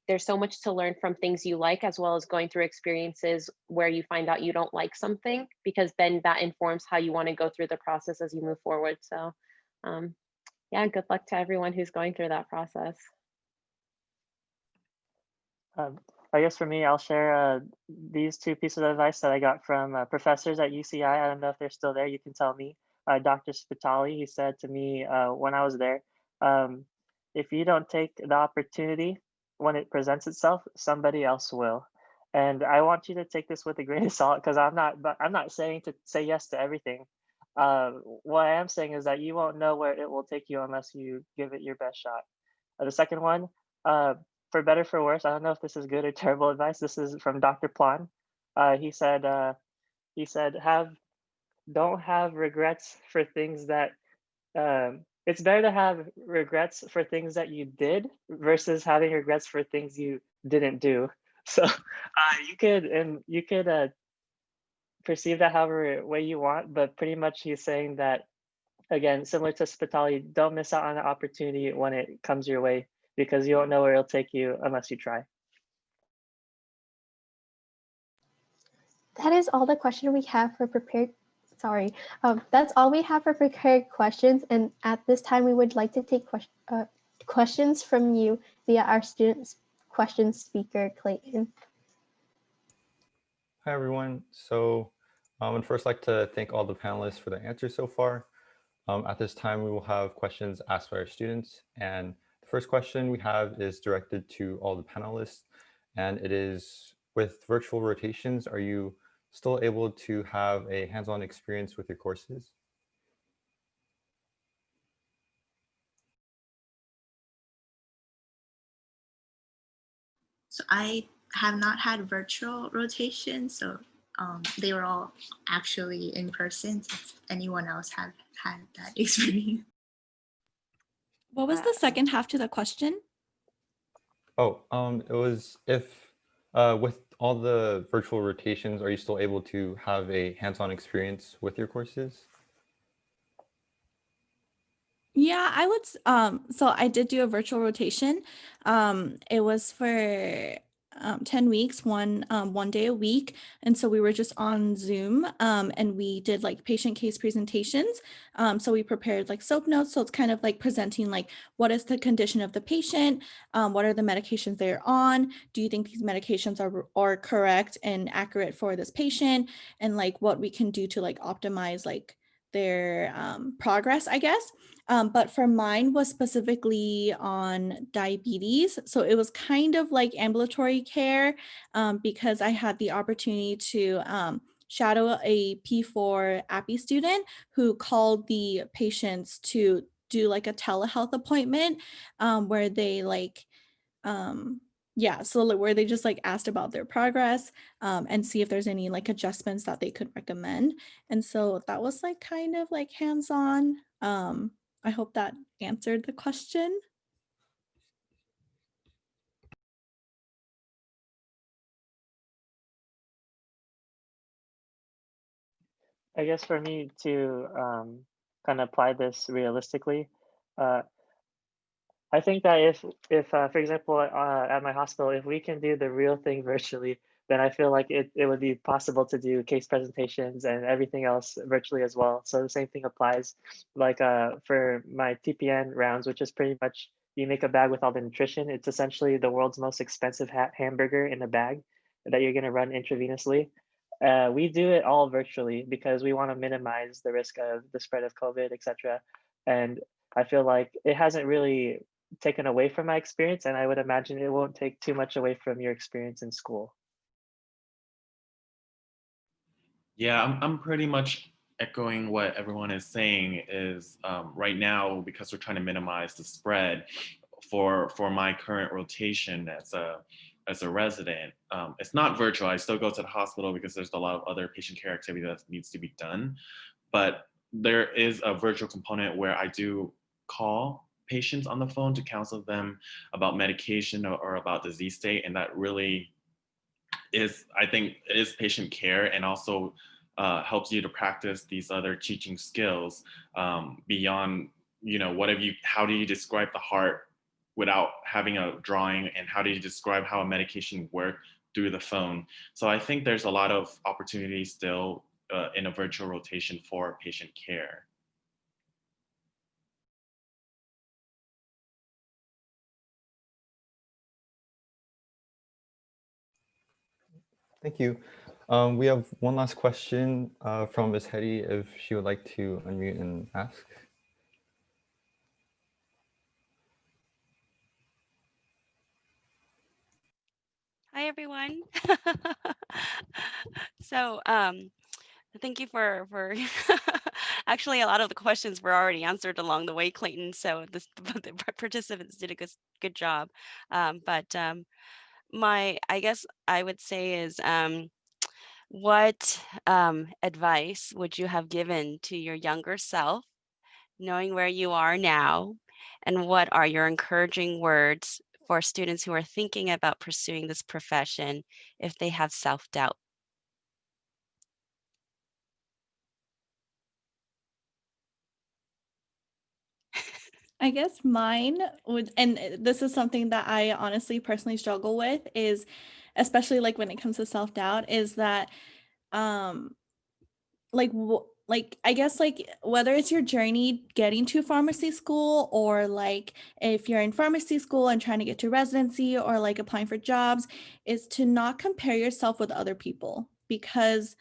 [SPEAKER 6] There's so much to learn from things you like, as well as going through experiences where you find out you don't like something, because then that informs how you want to go through the process as you move forward. So yeah, good luck to everyone who's going through that process.
[SPEAKER 3] I guess for me, I'll share these two pieces of advice that I got from professors at UCI. I don't know if they're still there. You can tell me. Dr. Spitali, he said to me when I was there, if you don't take the opportunity when it presents itself, somebody else will. And I want you to take this with a grain of salt because I'm not saying to say yes to everything. What I am saying is that you won't know where it will take you unless you give it your best shot. The second one, uh, for better for worse, I don't know if this is good or terrible advice. This is from Dr. Plan. He said have don't have regrets for things that it's better to have regrets for things that you did versus having regrets for things you didn't do. So you could perceive that however way you want, but pretty much he's saying that again, similar to hospitality, don't miss out on an opportunity when it comes your way because you don't know where it'll take you unless you try.
[SPEAKER 1] That is all the question we have for prepared. Sorry, that's all we have for prepared questions. And at this time, we would like to take questions from you via our student question speaker, Clayton.
[SPEAKER 7] Hi, everyone. So I'd first like to thank all the panelists for the answers so far. At this time, we will have questions asked by our students. And the first question we have is directed to all the panelists. And it is, with virtual rotations, are you still able to have a hands-on experience with your courses?
[SPEAKER 2] So I have not had virtual rotations, so they were all actually in person. If anyone else have had that experience.
[SPEAKER 5] What was the second half to the question?
[SPEAKER 7] Oh, it was if with all the virtual rotations, are you still able to have a hands-on experience with your courses?
[SPEAKER 5] Yeah, I would. So I did do a virtual rotation. It was for 10 weeks, one day a week. And so we were just on Zoom, and we did like patient case presentations. So we prepared like SOAP notes. So it's kind of like presenting like what is the condition of the patient, what are the medications they're on, do you think these medications are correct and accurate for this patient, and like what we can do to like optimize like their progress, I guess. But for mine was specifically on diabetes. So it was kind of like ambulatory care, because I had the opportunity to shadow a P4 API student who called the patients to do like a telehealth appointment, where they like, yeah, so like where they just like asked about their progress, and see if there's any like adjustments that they could recommend. And so that was like kind of like hands-on. I hope that answered the question.
[SPEAKER 3] I guess for me to kind of apply this realistically, uh, I think that if for example, at my hospital, if we can do the real thing virtually, then I feel like it would be possible to do case presentations and everything else virtually as well. So the same thing applies. Like for my TPN rounds, which is pretty much you make a bag with all the nutrition. It's essentially the world's most expensive hamburger in a bag that you're going to run intravenously. We do it all virtually because we want to minimize the risk of the spread of COVID, etc. And I feel like it hasn't really taken away from my experience, and I would imagine it won't take too much away from your experience in school.
[SPEAKER 4] Yeah, I'm pretty much echoing what everyone is saying is right now, because we're trying to minimize the spread for my current rotation as a resident. It's not virtual. I still go to the hospital because there's a lot of other patient care activity that needs to be done. But there is a virtual component where I do call patients on the phone to counsel them about medication or about disease state. And that really is, I think, is patient care, and also helps you to practice these other teaching skills beyond, how do you describe the heart without having a drawing, and how do you describe how a medication works through the phone. So I think there's a lot of opportunities still in a virtual rotation for patient care.
[SPEAKER 7] Thank you. We have one last question from Ms. Hetty, if she would like to unmute and ask.
[SPEAKER 8] Hi, everyone. So, thank you for actually a lot of the questions were already answered along the way, Clayton. So the participants did a good job. But my I guess I would say is what advice would you have given to your younger self, knowing where you are now, and what are your encouraging words for students who are thinking about pursuing this profession if they have self-doubt?
[SPEAKER 5] I guess mine would, and this is something that I honestly personally struggle with, is especially like when it comes to self-doubt, is that um like I guess like whether it's your journey getting to pharmacy school, or like if you're in pharmacy school and trying to get to residency, or like applying for jobs, is to not compare yourself with other people, because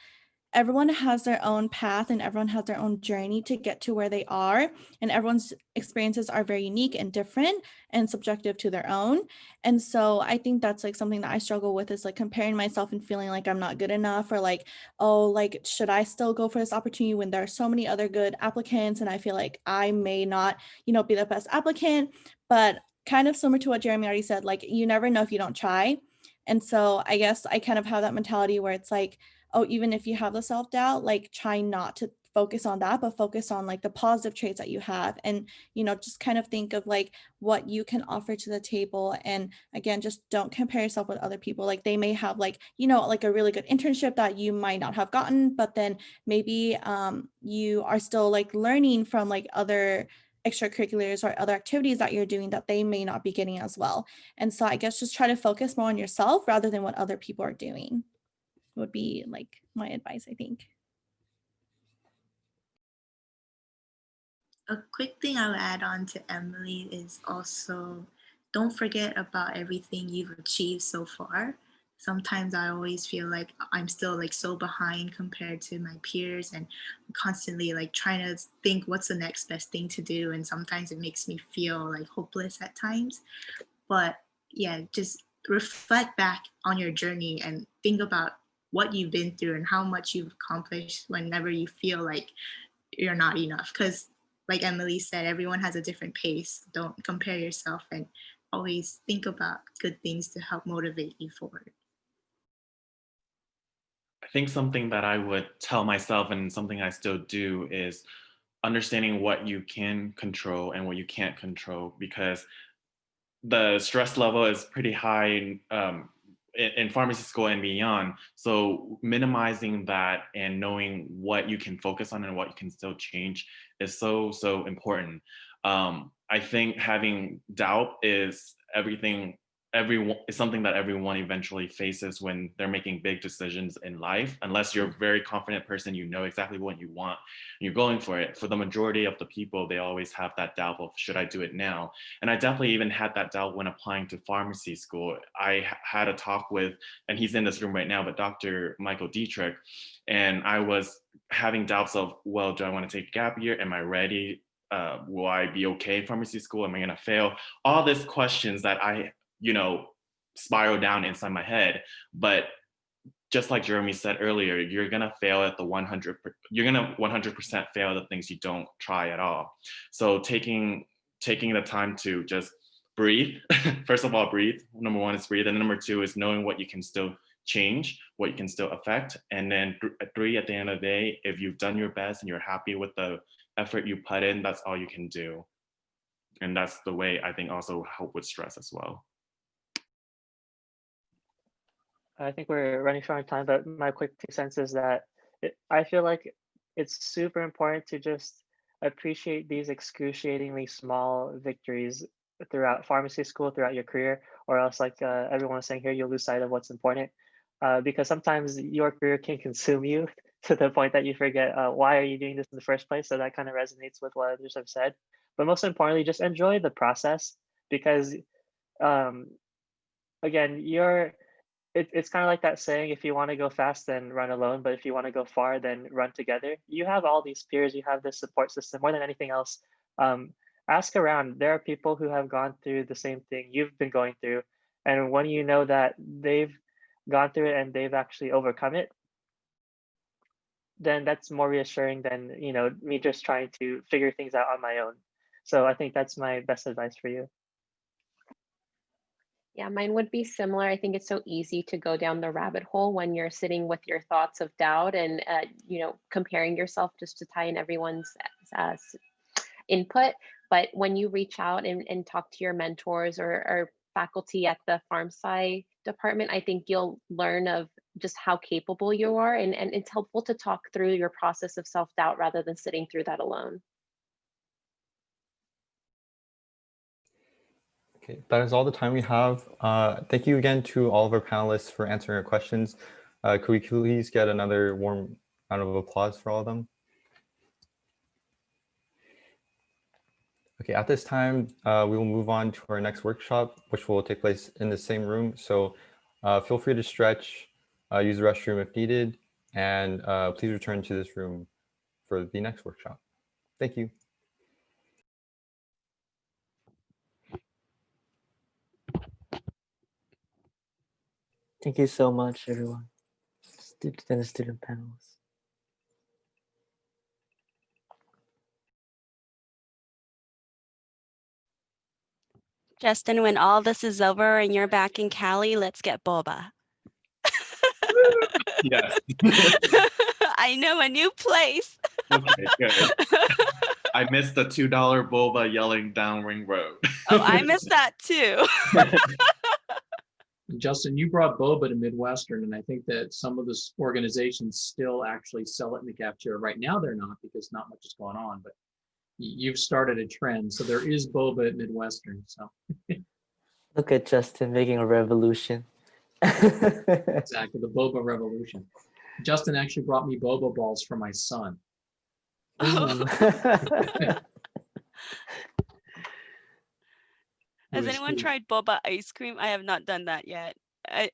[SPEAKER 5] everyone has their own path and everyone has their own journey to get to where they are, and everyone's experiences are very unique and different and subjective to their own. And so I think that's like something that I struggle with, is like comparing myself and feeling like I'm not good enough, or like, oh, like should I still go for this opportunity when there are so many other good applicants and I feel like I may not, be the best applicant. But kind of similar to what Jeremy already said, like you never know if you don't try. And so I guess I kind of have that mentality where it's like, oh, even if you have the self-doubt, like try not to focus on that, but focus on like the positive traits that you have. And, just kind of think of like what you can offer to the table. And again, just don't compare yourself with other people. Like they may have like, like a really good internship that you might not have gotten, but then maybe you are still like learning from like other extracurriculars or other activities that you're doing that they may not be getting as well. And so I guess just try to focus more on yourself rather than what other people are doing would be like my advice, I think.
[SPEAKER 2] A quick thing I would add on to Emily is also don't forget about everything you've achieved so far. Sometimes I always feel like I'm still like so behind compared to my peers, and I'm constantly like trying to think what's the next best thing to do, and sometimes it makes me feel like hopeless at times. But yeah, just reflect back on your journey and think about what you've been through and how much you've accomplished whenever you feel like you're not enough. Because like Emily said, everyone has a different pace. Don't compare yourself, and always think about good things to help motivate you forward.
[SPEAKER 4] I think something that I would tell myself, and something I still do, is understanding what you can control and what you can't control, because the stress level is pretty high in pharmacy school and beyond. So minimizing that and knowing what you can focus on and what you can still change is so important. I think having doubt is everything. Everyone is something that everyone eventually faces when they're making big decisions in life. Unless you're a very confident person, you know exactly what you want, and you're going for it. For the majority of the people, they always have that doubt of, should I do it now? And I definitely even had that doubt when applying to pharmacy school. I had a talk with, and he's in this room right now, but Dr. Michael Dietrich, and I was having doubts of, well, do I want to take a gap year? Am I ready? Will I be okay in pharmacy school? Am I going to fail? All these questions that I, spiral down inside my head. But just like Jeremy said earlier, you're gonna fail at the 100. You're gonna 100% fail the things you don't try at all. So taking the time to just breathe. First of all, breathe. Number one is breathe, and number two is knowing what you can still change, what you can still affect, and then three, at the end of the day, if you've done your best and you're happy with the effort you put in, that's all you can do. And that's the way I think also help with stress as well.
[SPEAKER 3] I think we're running short on time, but my quick 2 cents is that I feel like it's super important to just appreciate these excruciatingly small victories throughout pharmacy school, throughout your career, or else, like everyone was saying here, you'll lose sight of what's important. Because sometimes your career can consume you to the point that you forget why are you doing this in the first place. So that kind of resonates with what others have said. But most importantly, just enjoy the process, because um, again, it's kind of like that saying, if you want to go fast, then run alone. But if you want to go far, then run together. You have all these peers, you have this support system. More than anything else, ask around. There are people who have gone through the same thing you've been going through, And when you know that they've gone through it and they've actually overcome it, then that's more reassuring than, you know, me just trying to figure things out on my own. So I think that's my best advice for you.
[SPEAKER 6] Yeah, mine would be similar. I think it's so easy to go down the rabbit hole when you're sitting with your thoughts of doubt and, you know, comparing yourself just to tie in everyone's input. But when you reach out and talk to your mentors or faculty at the Pharm Sci department, I think you'll learn of just how capable you are. And it's helpful to talk through your process of self-doubt rather than sitting through that alone.
[SPEAKER 7] Okay, that is all the time we have. Thank you again to all of our panelists for answering our questions. Could we please get another warm round of applause for all of them? Okay, at this time, we will move on to our next workshop, which will take place in the same room. So feel free to stretch, use the restroom if needed, and please return to this room for the next workshop. Thank you.
[SPEAKER 9] Thank you so much, everyone. Student and the student panels.
[SPEAKER 8] Justin, when all this is over and you're back in Cali, let's get boba.
[SPEAKER 4] Yes.
[SPEAKER 8] I know a new place.
[SPEAKER 4] Okay, good. I missed the $2 boba yelling down Ring Road.
[SPEAKER 8] Oh, I missed that too.
[SPEAKER 10] Justin, you brought boba to Midwestern, and I think that some of the organizations still actually sell it in the cafeteria. Right now they're not because not much is going on, but you've started a trend. So there is boba at Midwestern. So
[SPEAKER 9] Look at Justin making a revolution.
[SPEAKER 10] exactly, the boba revolution. Justin actually brought me boba balls for my son.
[SPEAKER 8] Oh.
[SPEAKER 9] Ooh.
[SPEAKER 8] Has anyone tried boba ice cream? I have not done that yet.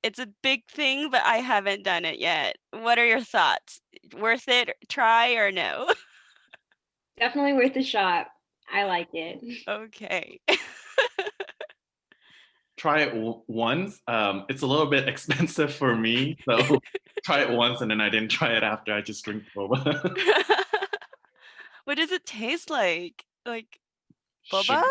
[SPEAKER 8] It's a big thing, but I haven't done it yet. What are your thoughts? Worth it? Try or no?
[SPEAKER 11] Definitely worth a shot. I like it.
[SPEAKER 8] Okay.
[SPEAKER 4] Try it once. It's a little bit expensive for me, so try it once and then I didn't try it after. I just drink boba.
[SPEAKER 8] What does it taste like? Like boba?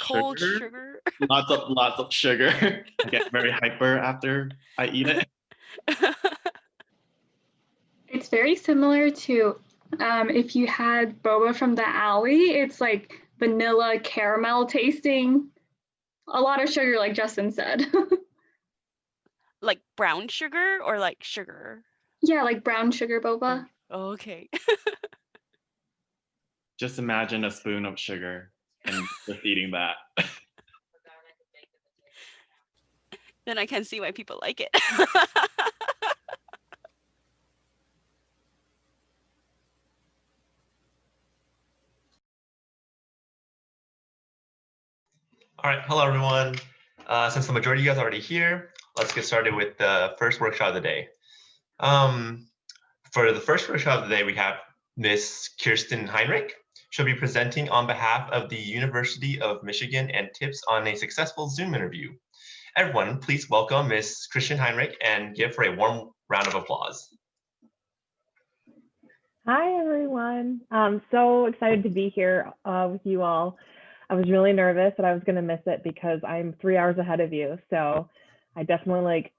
[SPEAKER 8] Cold sugar?
[SPEAKER 4] Lots of sugar. I get very hyper after I eat it.
[SPEAKER 12] It's very similar to if you had boba from the alley. It's like vanilla caramel tasting. A lot of sugar, like Justin said.
[SPEAKER 8] Like brown sugar or like sugar?
[SPEAKER 12] Yeah, like brown sugar boba.
[SPEAKER 8] Okay.
[SPEAKER 4] Just imagine a spoon of sugar and just eating that.
[SPEAKER 8] Then I can see why people like it.
[SPEAKER 13] All right, hello everyone. Since the majority of you guys are already here, let's get started with the first workshop of the day. For the first workshop of the day, we have Miss Kirsten Heinrich. She'll be presenting on behalf of the University of Michigan and tips on a successful Zoom interview. Everyone, please welcome Miss Kirsten Heinrich and give her a warm round of applause.
[SPEAKER 14] Hi, everyone. I'm so excited to be here with you all. I was really nervous that I was going to miss it because I'm 3 hours ahead of you. So I definitely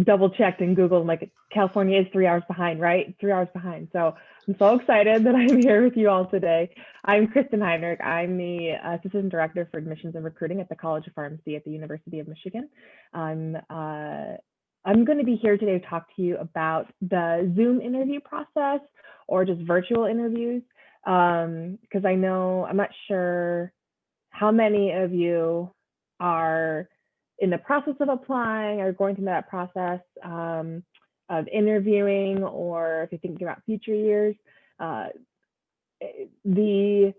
[SPEAKER 14] double checked in Google, California is 3 hours behind, right? 3 hours behind. So I'm so excited that I'm here with you all today. I'm Kristen Heinrich. I'm the Assistant Director for Admissions and Recruiting at the College of Pharmacy at the University of Michigan. I'm going to be here today to talk to you about the Zoom interview process or just virtual interviews, because I'm not sure how many of you are in the process of applying or going through that process of interviewing, or if you're thinking about future years. The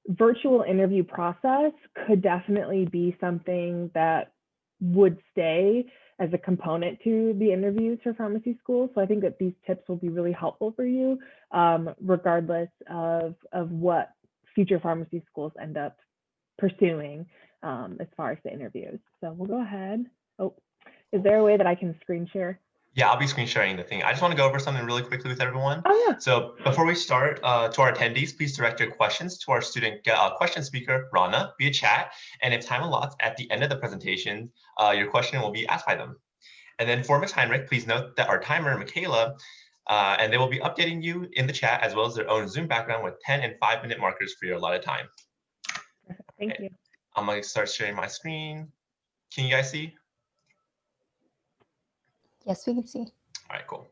[SPEAKER 14] virtual interview process could definitely be something that would stay as a component to the interviews for pharmacy schools. So I think that these tips will be really helpful for you, regardless of what future pharmacy schools end up pursuing as far as the interviews. So we'll go ahead. Oh, Is there a way that I can screen share?
[SPEAKER 13] Yeah, I'll be screen sharing the thing. I just want to go over something really quickly with everyone.
[SPEAKER 14] Oh, yeah.
[SPEAKER 13] So before we start, to our attendees, please direct your questions to our student question speaker, Rana, via chat. And if time allots at the end of the presentation, your question will be asked by them. And then for Ms. Heinrich, please note that our timer, Michaela, and they will be updating you in the chat as well as their own Zoom background with 10 and 5-minute markers for your allotted time.
[SPEAKER 14] Thank you.
[SPEAKER 13] I'm going to start sharing my screen. Can you guys see?
[SPEAKER 1] Yes, we can see.
[SPEAKER 13] All right, cool.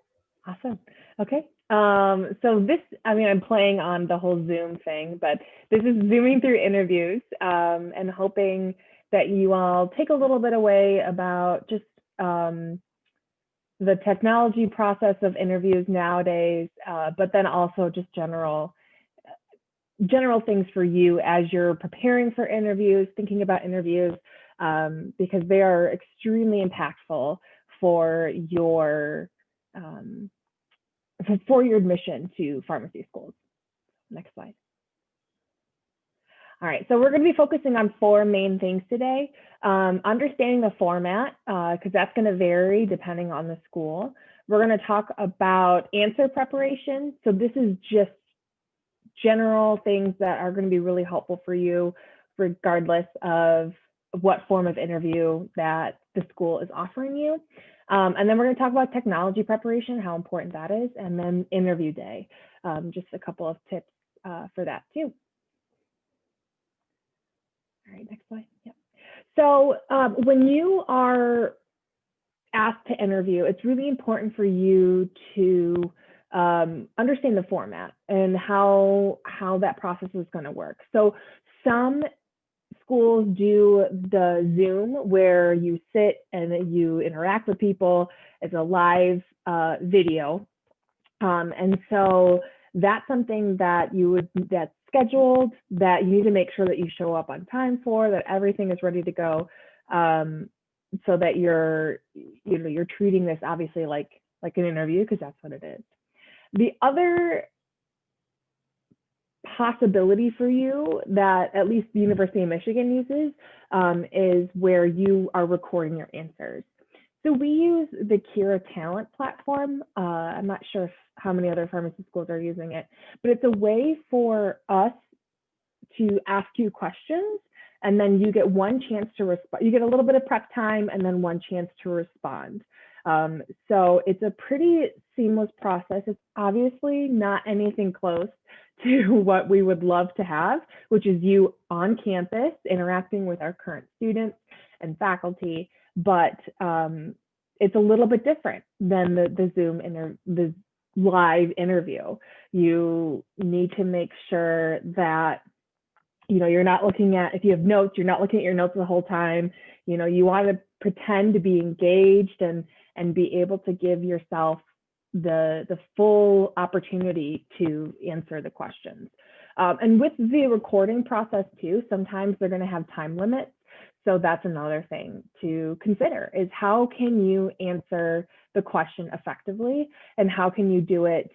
[SPEAKER 14] Awesome. Okay. So this, I mean, I'm playing on the whole Zoom thing, but this is zooming through interviews and hoping that you all take a little bit away about just the technology process of interviews nowadays, but then also just general things for you as you're preparing for interviews, thinking about interviews, because they are extremely impactful for your admission to pharmacy schools. Next slide. All right, so we're going to be focusing on 4 main things today. Understanding the format, because that's going to vary depending on the school. We're going to talk about answer preparation. So this is just general things that are going to be really helpful for you, regardless of what form of interview that the school is offering you. And then we're going to talk about technology preparation, how important that is, and then interview day. Just a couple of tips for that too. All right, next slide. Yeah. So when you are asked to interview, it's really important for you to understand the format and how that process is going to work. So some schools do the Zoom where you sit and you interact with people. It's a live video. And so that's something that that's scheduled, that you need to make sure that you show up on time for, that everything is ready to go, so that you're treating this obviously like an interview, because that's what it is. The other possibility for you that at least the University of Michigan uses is where you are recording your answers. So we use the Kira Talent platform. I'm not sure how many other pharmacy schools are using it, but it's a way for us to ask you questions, and then you get one chance to respond. You get a little bit of prep time and then one chance to respond. So it's a pretty seamless process. It's obviously not anything close to what we would love to have, which is you on campus interacting with our current students and faculty, but it's a little bit different than the Zoom the live interview. You need to make sure that you're not looking at, if you have notes, you're not looking at your notes the whole time. You want to pretend to be engaged and be able to give yourself the full opportunity to answer the questions. And with the recording process too, sometimes they're going to have time limits. So that's another thing to consider, is how can you answer the question effectively, and how can you do it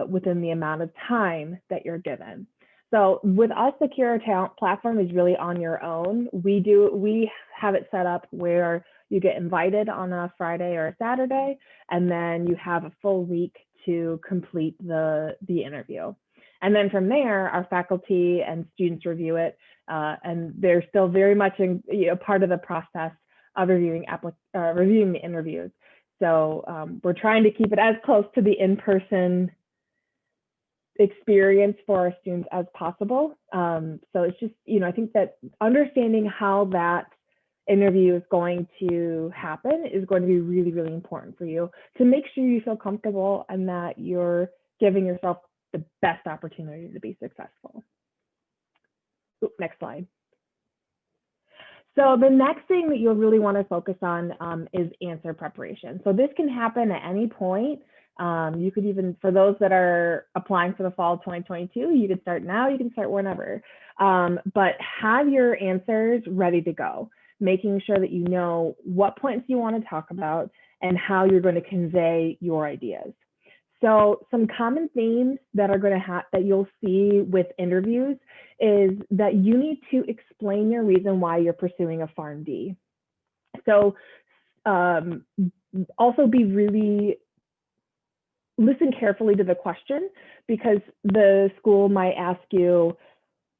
[SPEAKER 14] within the amount of time that you're given. So with us, the Kira Talent platform is really on your own. We have it set up where you get invited on a Friday or a Saturday, and then you have a full week to complete the interview. And then from there, our faculty and students review it, and they're still very much part of the process of reviewing the interviews. So we're trying to keep it as close to the in-person experience for our students as possible. So it's just, I think that understanding how that interview is going to happen is going to be really, really important for you to make sure you feel comfortable and that you're giving yourself the best opportunity to be successful. Oops, next slide. So the next thing that you'll really want to focus on is answer preparation. So this can happen at any point. You could even, for those that are applying for the fall of 2022, you can start now, you can start whenever, but have your answers ready to go, making sure that you know what points you want to talk about and how you're going to convey your ideas. So some common themes that are going to that you'll see with interviews is that you need to explain your reason why you're pursuing a PharmD. So also listen carefully to the question, because the school might ask you,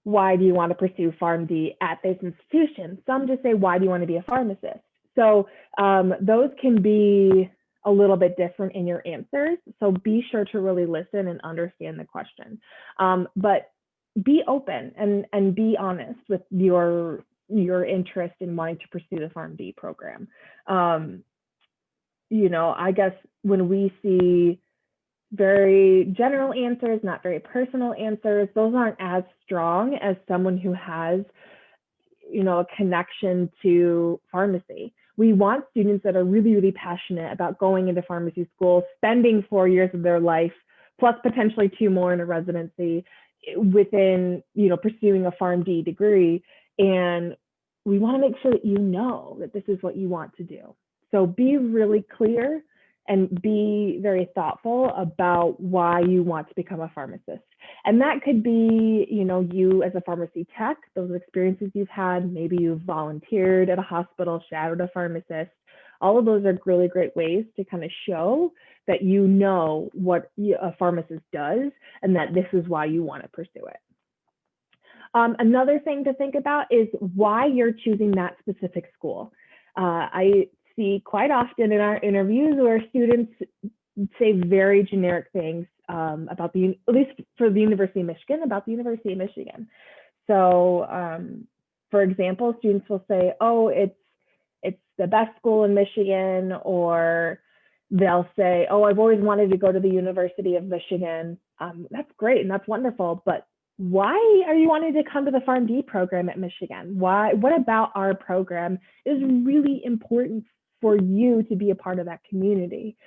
[SPEAKER 14] why do you want to pursue PharmD at this institution? Some just say, why do you want to be a pharmacist? So those can be a little bit different in your answers. So be sure to really listen and understand the question. But be open and be honest with your interest in wanting to pursue the PharmD program. You know, I guess when we see very general answers, not very personal answers, those aren't as strong as someone who has, you know, a connection to pharmacy. We want students that are really, really passionate about going into pharmacy school, spending 4 years of their life, plus potentially 2 more in a residency within, you know, pursuing a PharmD degree. And we want to make sure that you know that this is what you want to do. So be really clear and be very thoughtful about why you want to become a pharmacist. And that could be, you know, you as a pharmacy tech, those experiences you've had, maybe you've volunteered at a hospital, shadowed a pharmacist. All of those are really great ways to kind of show that you know what a pharmacist does and that this is why you want to pursue it. Another thing to think about is why you're choosing that specific school. I see quite often in our interviews where students say very generic things about at least for the University of Michigan, about the University of Michigan. So for example, students will say, oh, it's the best school in Michigan, or they'll say, oh, I've always wanted to go to the University of Michigan. That's great and that's wonderful, but why are you wanting to come to the PharmD program at Michigan? What about our program is really important for you to be a part of that community?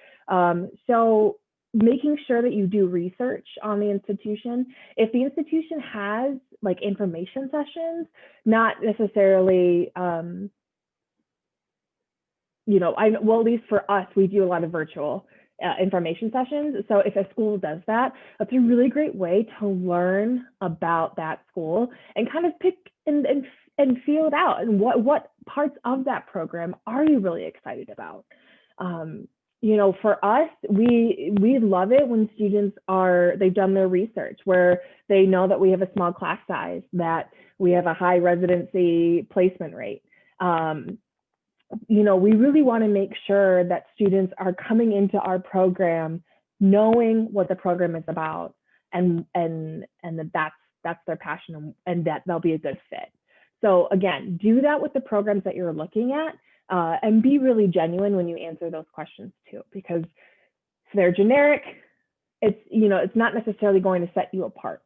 [SPEAKER 14] So making sure that you do research on the institution. If the institution has like information sessions, not necessarily, you know, well, at least for us, we do a lot of virtual information sessions. So if a school does that, that's a really great way to learn about that school and kind of pick and feel it out. And what parts of that program are you really excited about? You know, for us, we love it when students they've done their research, where they know that we have a small class size, that we have a high residency placement rate. You know, we really want to make sure that students are coming into our program knowing what the program is about, and that's their passion, and that they'll be a good fit. So again, do that with the programs that you're looking at, and be really genuine when you answer those questions too, because if they're generic, it's not necessarily going to set you apart.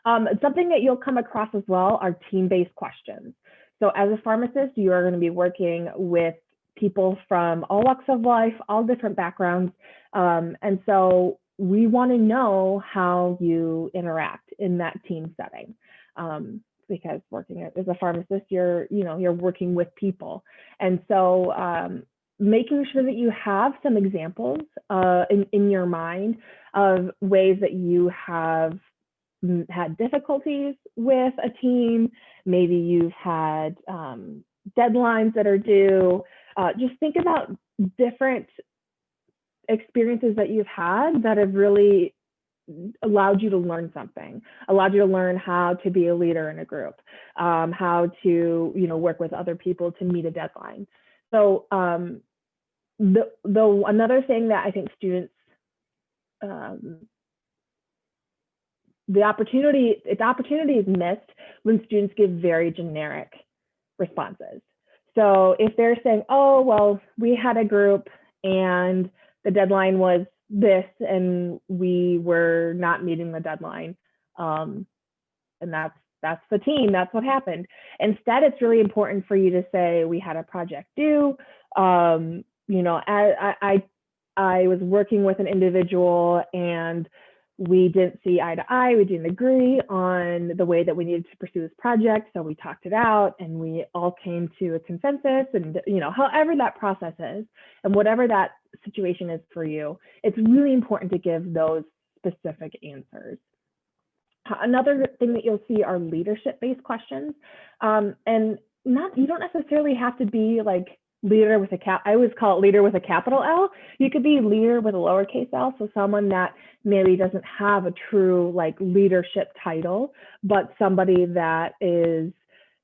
[SPEAKER 14] Something that you'll come across as well are team-based questions. So as a pharmacist, you are going to be working with people from all walks of life, all different backgrounds. And so we want to know how you interact in that team setting. Because working as a pharmacist, you're working with people. And so making sure that you have some examples in your mind of ways that you have had difficulties with a team, maybe you've had deadlines that are due. Just think about different experiences that you've had that have really allowed you to learn something, allowed you to learn how to be a leader in a group, how to work with other people to meet a deadline. So another thing that I think students the opportunity is missed when students give very generic responses. So if they're saying, oh, well, we had a group and the deadline was this and we were not meeting the deadline, and that's the team, that's what happened. Instead, it's really important for you to say, we had a project due. I was working with an individual and we didn't see eye to eye, we didn't agree on the way that we needed to pursue this project. So we talked it out and we all came to a consensus, and however that process is and whatever that situation is for you, it's really important to give those specific answers. Another thing that you'll see are leadership-based questions. And you don't necessarily have to be like leader with a cap. I always call it leader with a capital L. You could be leader with a lowercase l. So someone that maybe doesn't have a true like leadership title, but somebody that is,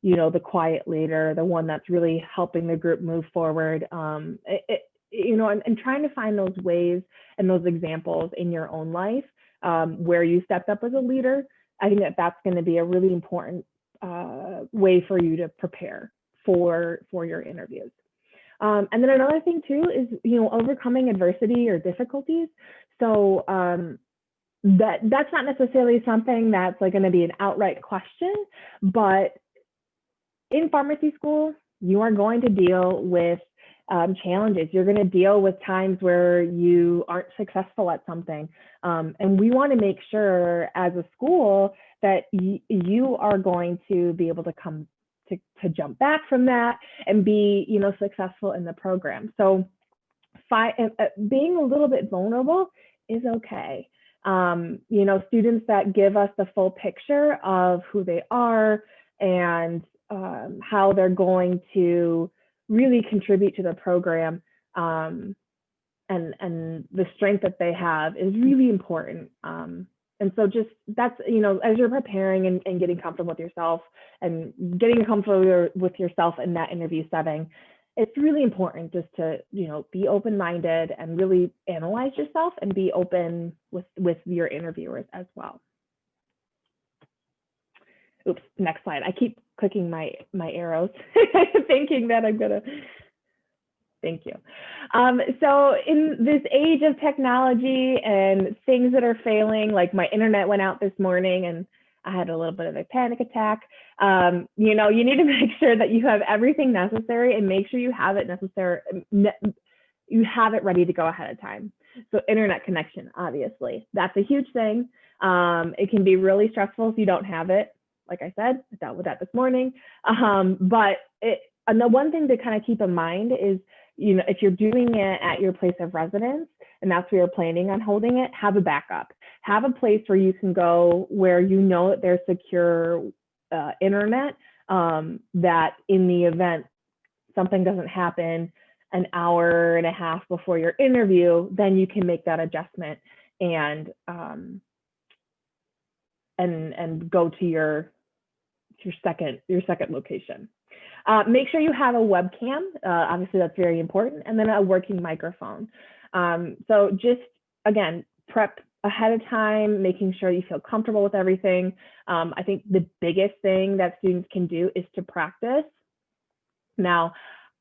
[SPEAKER 14] you know, the quiet leader, the one that's really helping the group move forward. You know, and trying to find those ways and those examples in your own life where you stepped up as a leader. I think that that's going to be a really important way for you to prepare for your interviews. And then another thing too is, you know, overcoming adversity or difficulties. So that's not necessarily something that's like going to be an outright question, but in pharmacy school, you are going to deal with challenges. You're going to deal with times where you aren't successful at something. And we want to make sure as a school that you are going to be able to come to jump back from that and be, you know, successful in the program. So being a little bit vulnerable is okay. You know, students that give us the full picture of who they are and how they're going to really contribute to the program and the strength that they have is really important. And so just that's, you know, as you're preparing and getting comfortable with yourself and getting comfortable with yourself in that interview setting, it's really important just to, you know, be open-minded and really analyze yourself and be open with your interviewers as well. Oops, next slide. I keep clicking my arrows, thinking that I'm gonna, thank you. So in this age of technology and things that are failing, like my internet went out this morning and I had a little bit of a panic attack. You know, you need to make sure that you have everything necessary and make sure you have it you have it ready to go ahead of time. So internet connection, obviously, that's a huge thing. It can be really stressful if you don't have it. Like I said, I dealt with that this morning. But the one thing to kind of keep in mind is, you know, if you're doing it at your place of residence and that's where you're planning on holding it, have a backup. Have a place where you can go where you know that there's secure internet, that in the event something doesn't happen an hour and a half before your interview, then you can make that adjustment and go to your second location. Make sure you have a webcam. Obviously, that's very important. And then a working microphone. So just, again, prep ahead of time, making sure you feel comfortable with everything. I think the biggest thing that students can do is to practice. Now,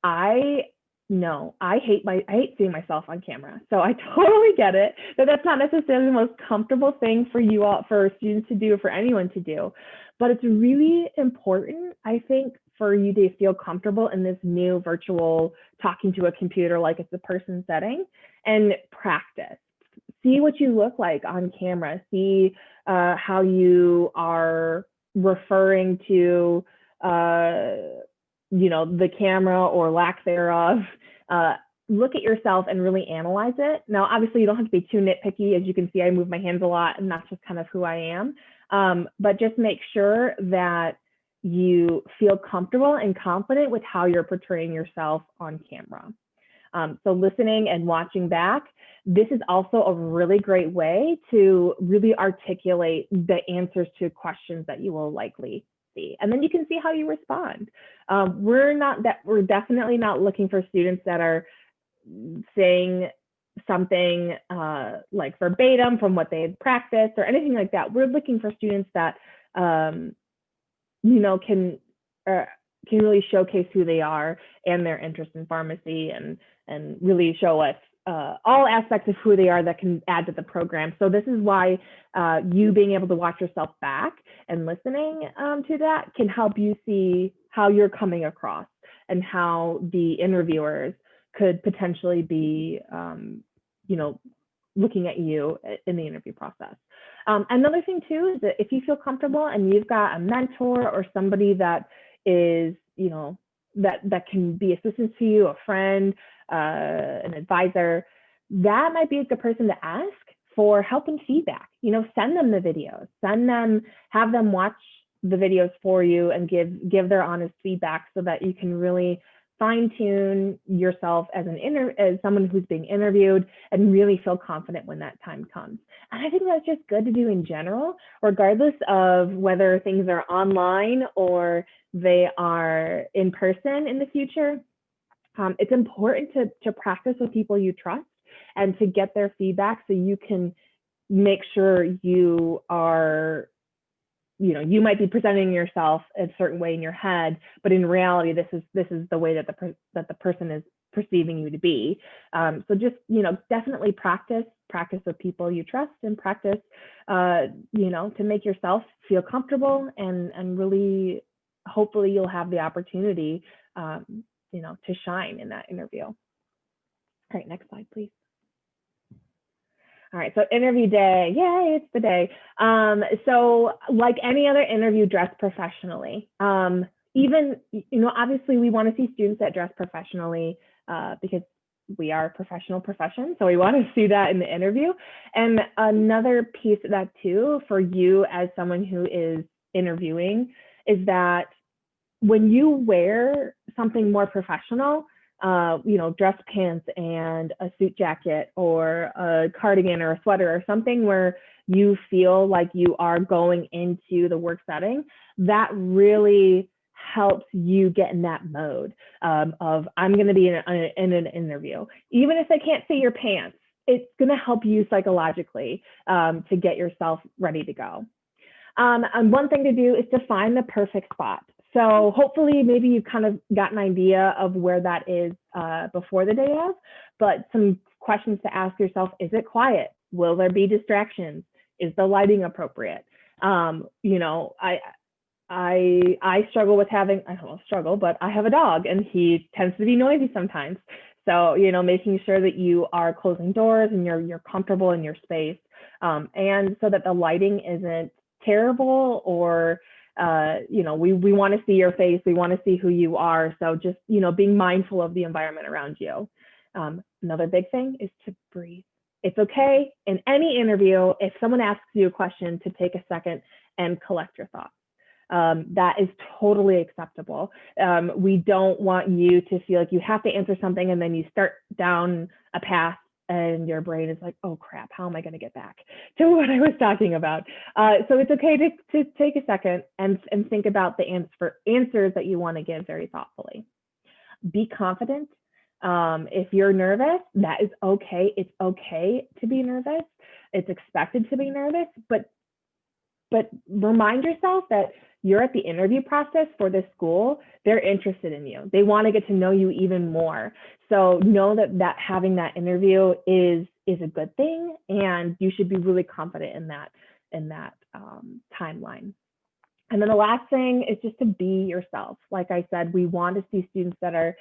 [SPEAKER 14] I hate seeing myself on camera. So I totally get it that that's not necessarily the most comfortable thing for you all, for students to do, for anyone to do. But it's really important, I think, for you to feel comfortable in this new virtual talking to a computer like it's a person setting, and practice. See what you look like on camera. See how you are referring to you know, the camera or lack thereof. Look at yourself and really analyze it. Now, obviously, you don't have to be too nitpicky. As you can see, I move my hands a lot, and that's just kind of who I am. But just make sure that you feel comfortable and confident with how you're portraying yourself on camera. So listening and watching back, this is also a really great way to really articulate the answers to questions that you will likely see. And then you can see how you respond. We're definitely not looking for students that are saying something like verbatim from what they had practiced or anything like that. We're looking for students that you know, can really showcase who they are and their interest in pharmacy and really show us all aspects of who they are that can add to the program. So this is why you being able to watch yourself back and listening to that can help you see how you're coming across and how the interviewers could potentially be, you know, looking at you in the interview process. Another thing too is that if you feel comfortable and you've got a mentor or somebody that is, you know, that can be assistance to you, a friend, an advisor, that might be a good person to ask for help and feedback. You know, send them the videos, have them watch the videos for you and give their honest feedback so that you can really fine tune yourself as as someone who's being interviewed and really feel confident when that time comes. And I think that's just good to do in general, regardless of whether things are online or they are in person in the future. It's important to practice with people you trust and to get their feedback so you can make sure you are, you might be presenting yourself a certain way in your head, but in reality, this is the way that the person is perceiving you to be. So just, definitely practice with people you trust, and practice, to make yourself feel comfortable, and really, hopefully you'll have the opportunity, to shine in that interview. All right, next slide, please. All right, so interview day, yay, it's the day. So like any other interview, dress professionally. Even, obviously we want to see students that dress professionally because we are a professional profession. So we want to see that in the interview. And another piece of that too, for you as someone who is interviewing, is that when you wear something more professional, dress pants and a suit jacket or a cardigan or a sweater or something where you feel like you are going into the work setting, that really helps you get in that mode of I'm going to be in an interview. Even if they can't see your pants, it's going to help you psychologically to get yourself ready to go. And one thing to do is to find the perfect spot. So hopefully maybe you've kind of got an idea of where that is before the day of, but some questions to ask yourself: is it quiet? Will there be distractions? Is the lighting appropriate? I struggle with having, I don't struggle, but I have a dog and he tends to be noisy sometimes. So, making sure that you are closing doors and you're comfortable in your space, and so that the lighting isn't terrible, or we want to see your face, we want to see who you are. So just, being mindful of the environment around you. Another big thing is to breathe. It's okay in any interview, if someone asks you a question, to take a second and collect your thoughts. That is totally acceptable. We don't want you to feel like you have to answer something and then you start down a path and your brain is like, oh crap, how am I going to get back to what I was talking about? So it's okay to take a second and think about the answers that you want to give very thoughtfully. Be confident. If you're nervous, that is okay. It's okay to be nervous. It's expected to be nervous, but remind yourself that you're at the interview process for this school. They're interested in you. They want to get to know you even more. So know that having that interview is a good thing, and you should be really confident in that timeline. And then the last thing is just to be yourself. Like I said, we want to see students that are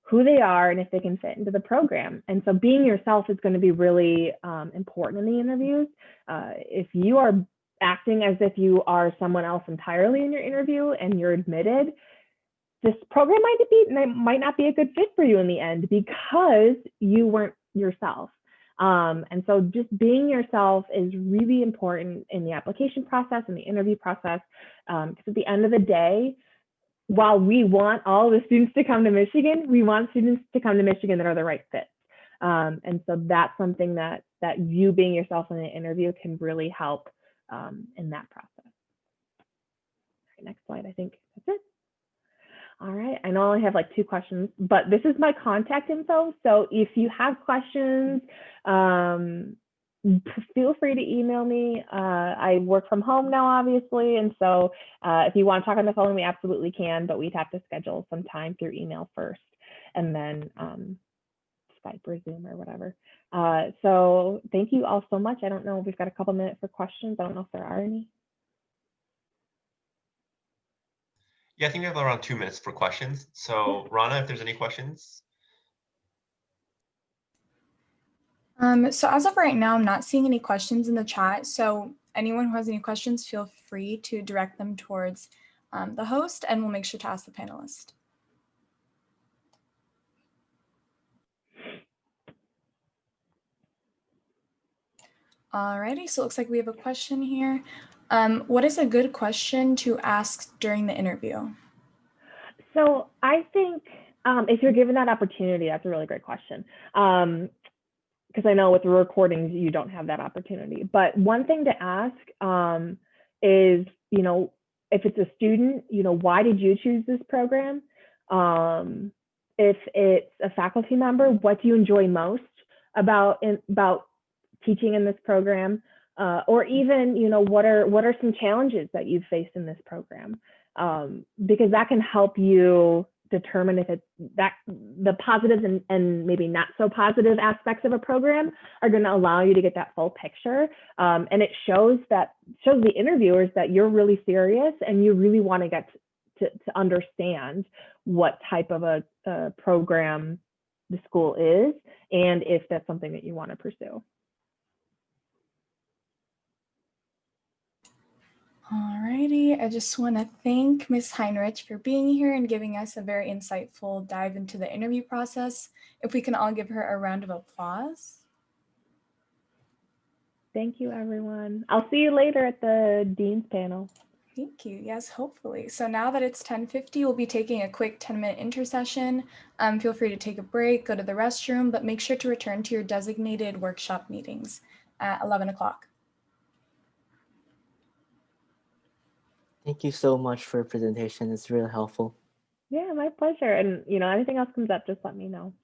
[SPEAKER 14] who they are and if they can fit into the program. And so being yourself is going to be really important in the interviews. If you are acting as if you are someone else entirely in your interview and you're admitted, this program might not be a good fit for you in the end because you weren't yourself. And so just being yourself is really important in the application process and the interview process, because at the end of the day, while we want all the students to come to Michigan, we want students to come to Michigan that are the right fit. And so that's something that you being yourself in an interview can really help in that process. All right, next slide, I think that's it. All right, I know I have like 2 questions, but this is my contact info. So if you have questions, feel free to email me. I work from home now, obviously. And so if you want to talk on the phone, we absolutely can, but we'd have to schedule some time through email first, and then Skype or Zoom or whatever. So thank you all so much. I don't know, we've got a couple minutes for questions. I don't know if there are any.
[SPEAKER 13] Yeah, I think we have around 2 minutes for questions. So Rana, if there's any questions.
[SPEAKER 15] So as of right now, I'm not seeing any questions in the chat. So anyone who has any questions, feel free to direct them towards the host, and we'll make sure to ask the panelist. Alrighty, so it looks like we have a question here. What is a good question to ask during the interview?
[SPEAKER 14] So I think If you're given that opportunity, that's a really great question. Because I know with the recordings, you don't have that opportunity. But one thing to ask is, if it's a student, why did you choose this program? If it's a faculty member, what do you enjoy most about teaching in this program? Or even, what are some challenges that you've faced in this program? Because that can help you determine if the positives and maybe not so positive aspects of a program are going to allow you to get that full picture. And it shows the interviewers that you're really serious and you really want to get to understand what type of a program the school is, and if that's something that you want to pursue.
[SPEAKER 15] Alrighty, I just want to thank Ms. Heinrich for being here and giving us a very insightful dive into the interview process. If we can all give her a round of applause.
[SPEAKER 14] Thank you, everyone. I'll see you later at the Dean's panel.
[SPEAKER 15] Thank you. Yes, hopefully. So now that it's 10:50, we'll be taking a quick 10-minute intercession. Feel free to take a break, go to the restroom, but make sure to return to your designated workshop meetings at 11 o'clock.
[SPEAKER 9] Thank you so much for your presentation. It's really helpful.
[SPEAKER 14] Yeah, my pleasure. And anything else comes up, just let me know.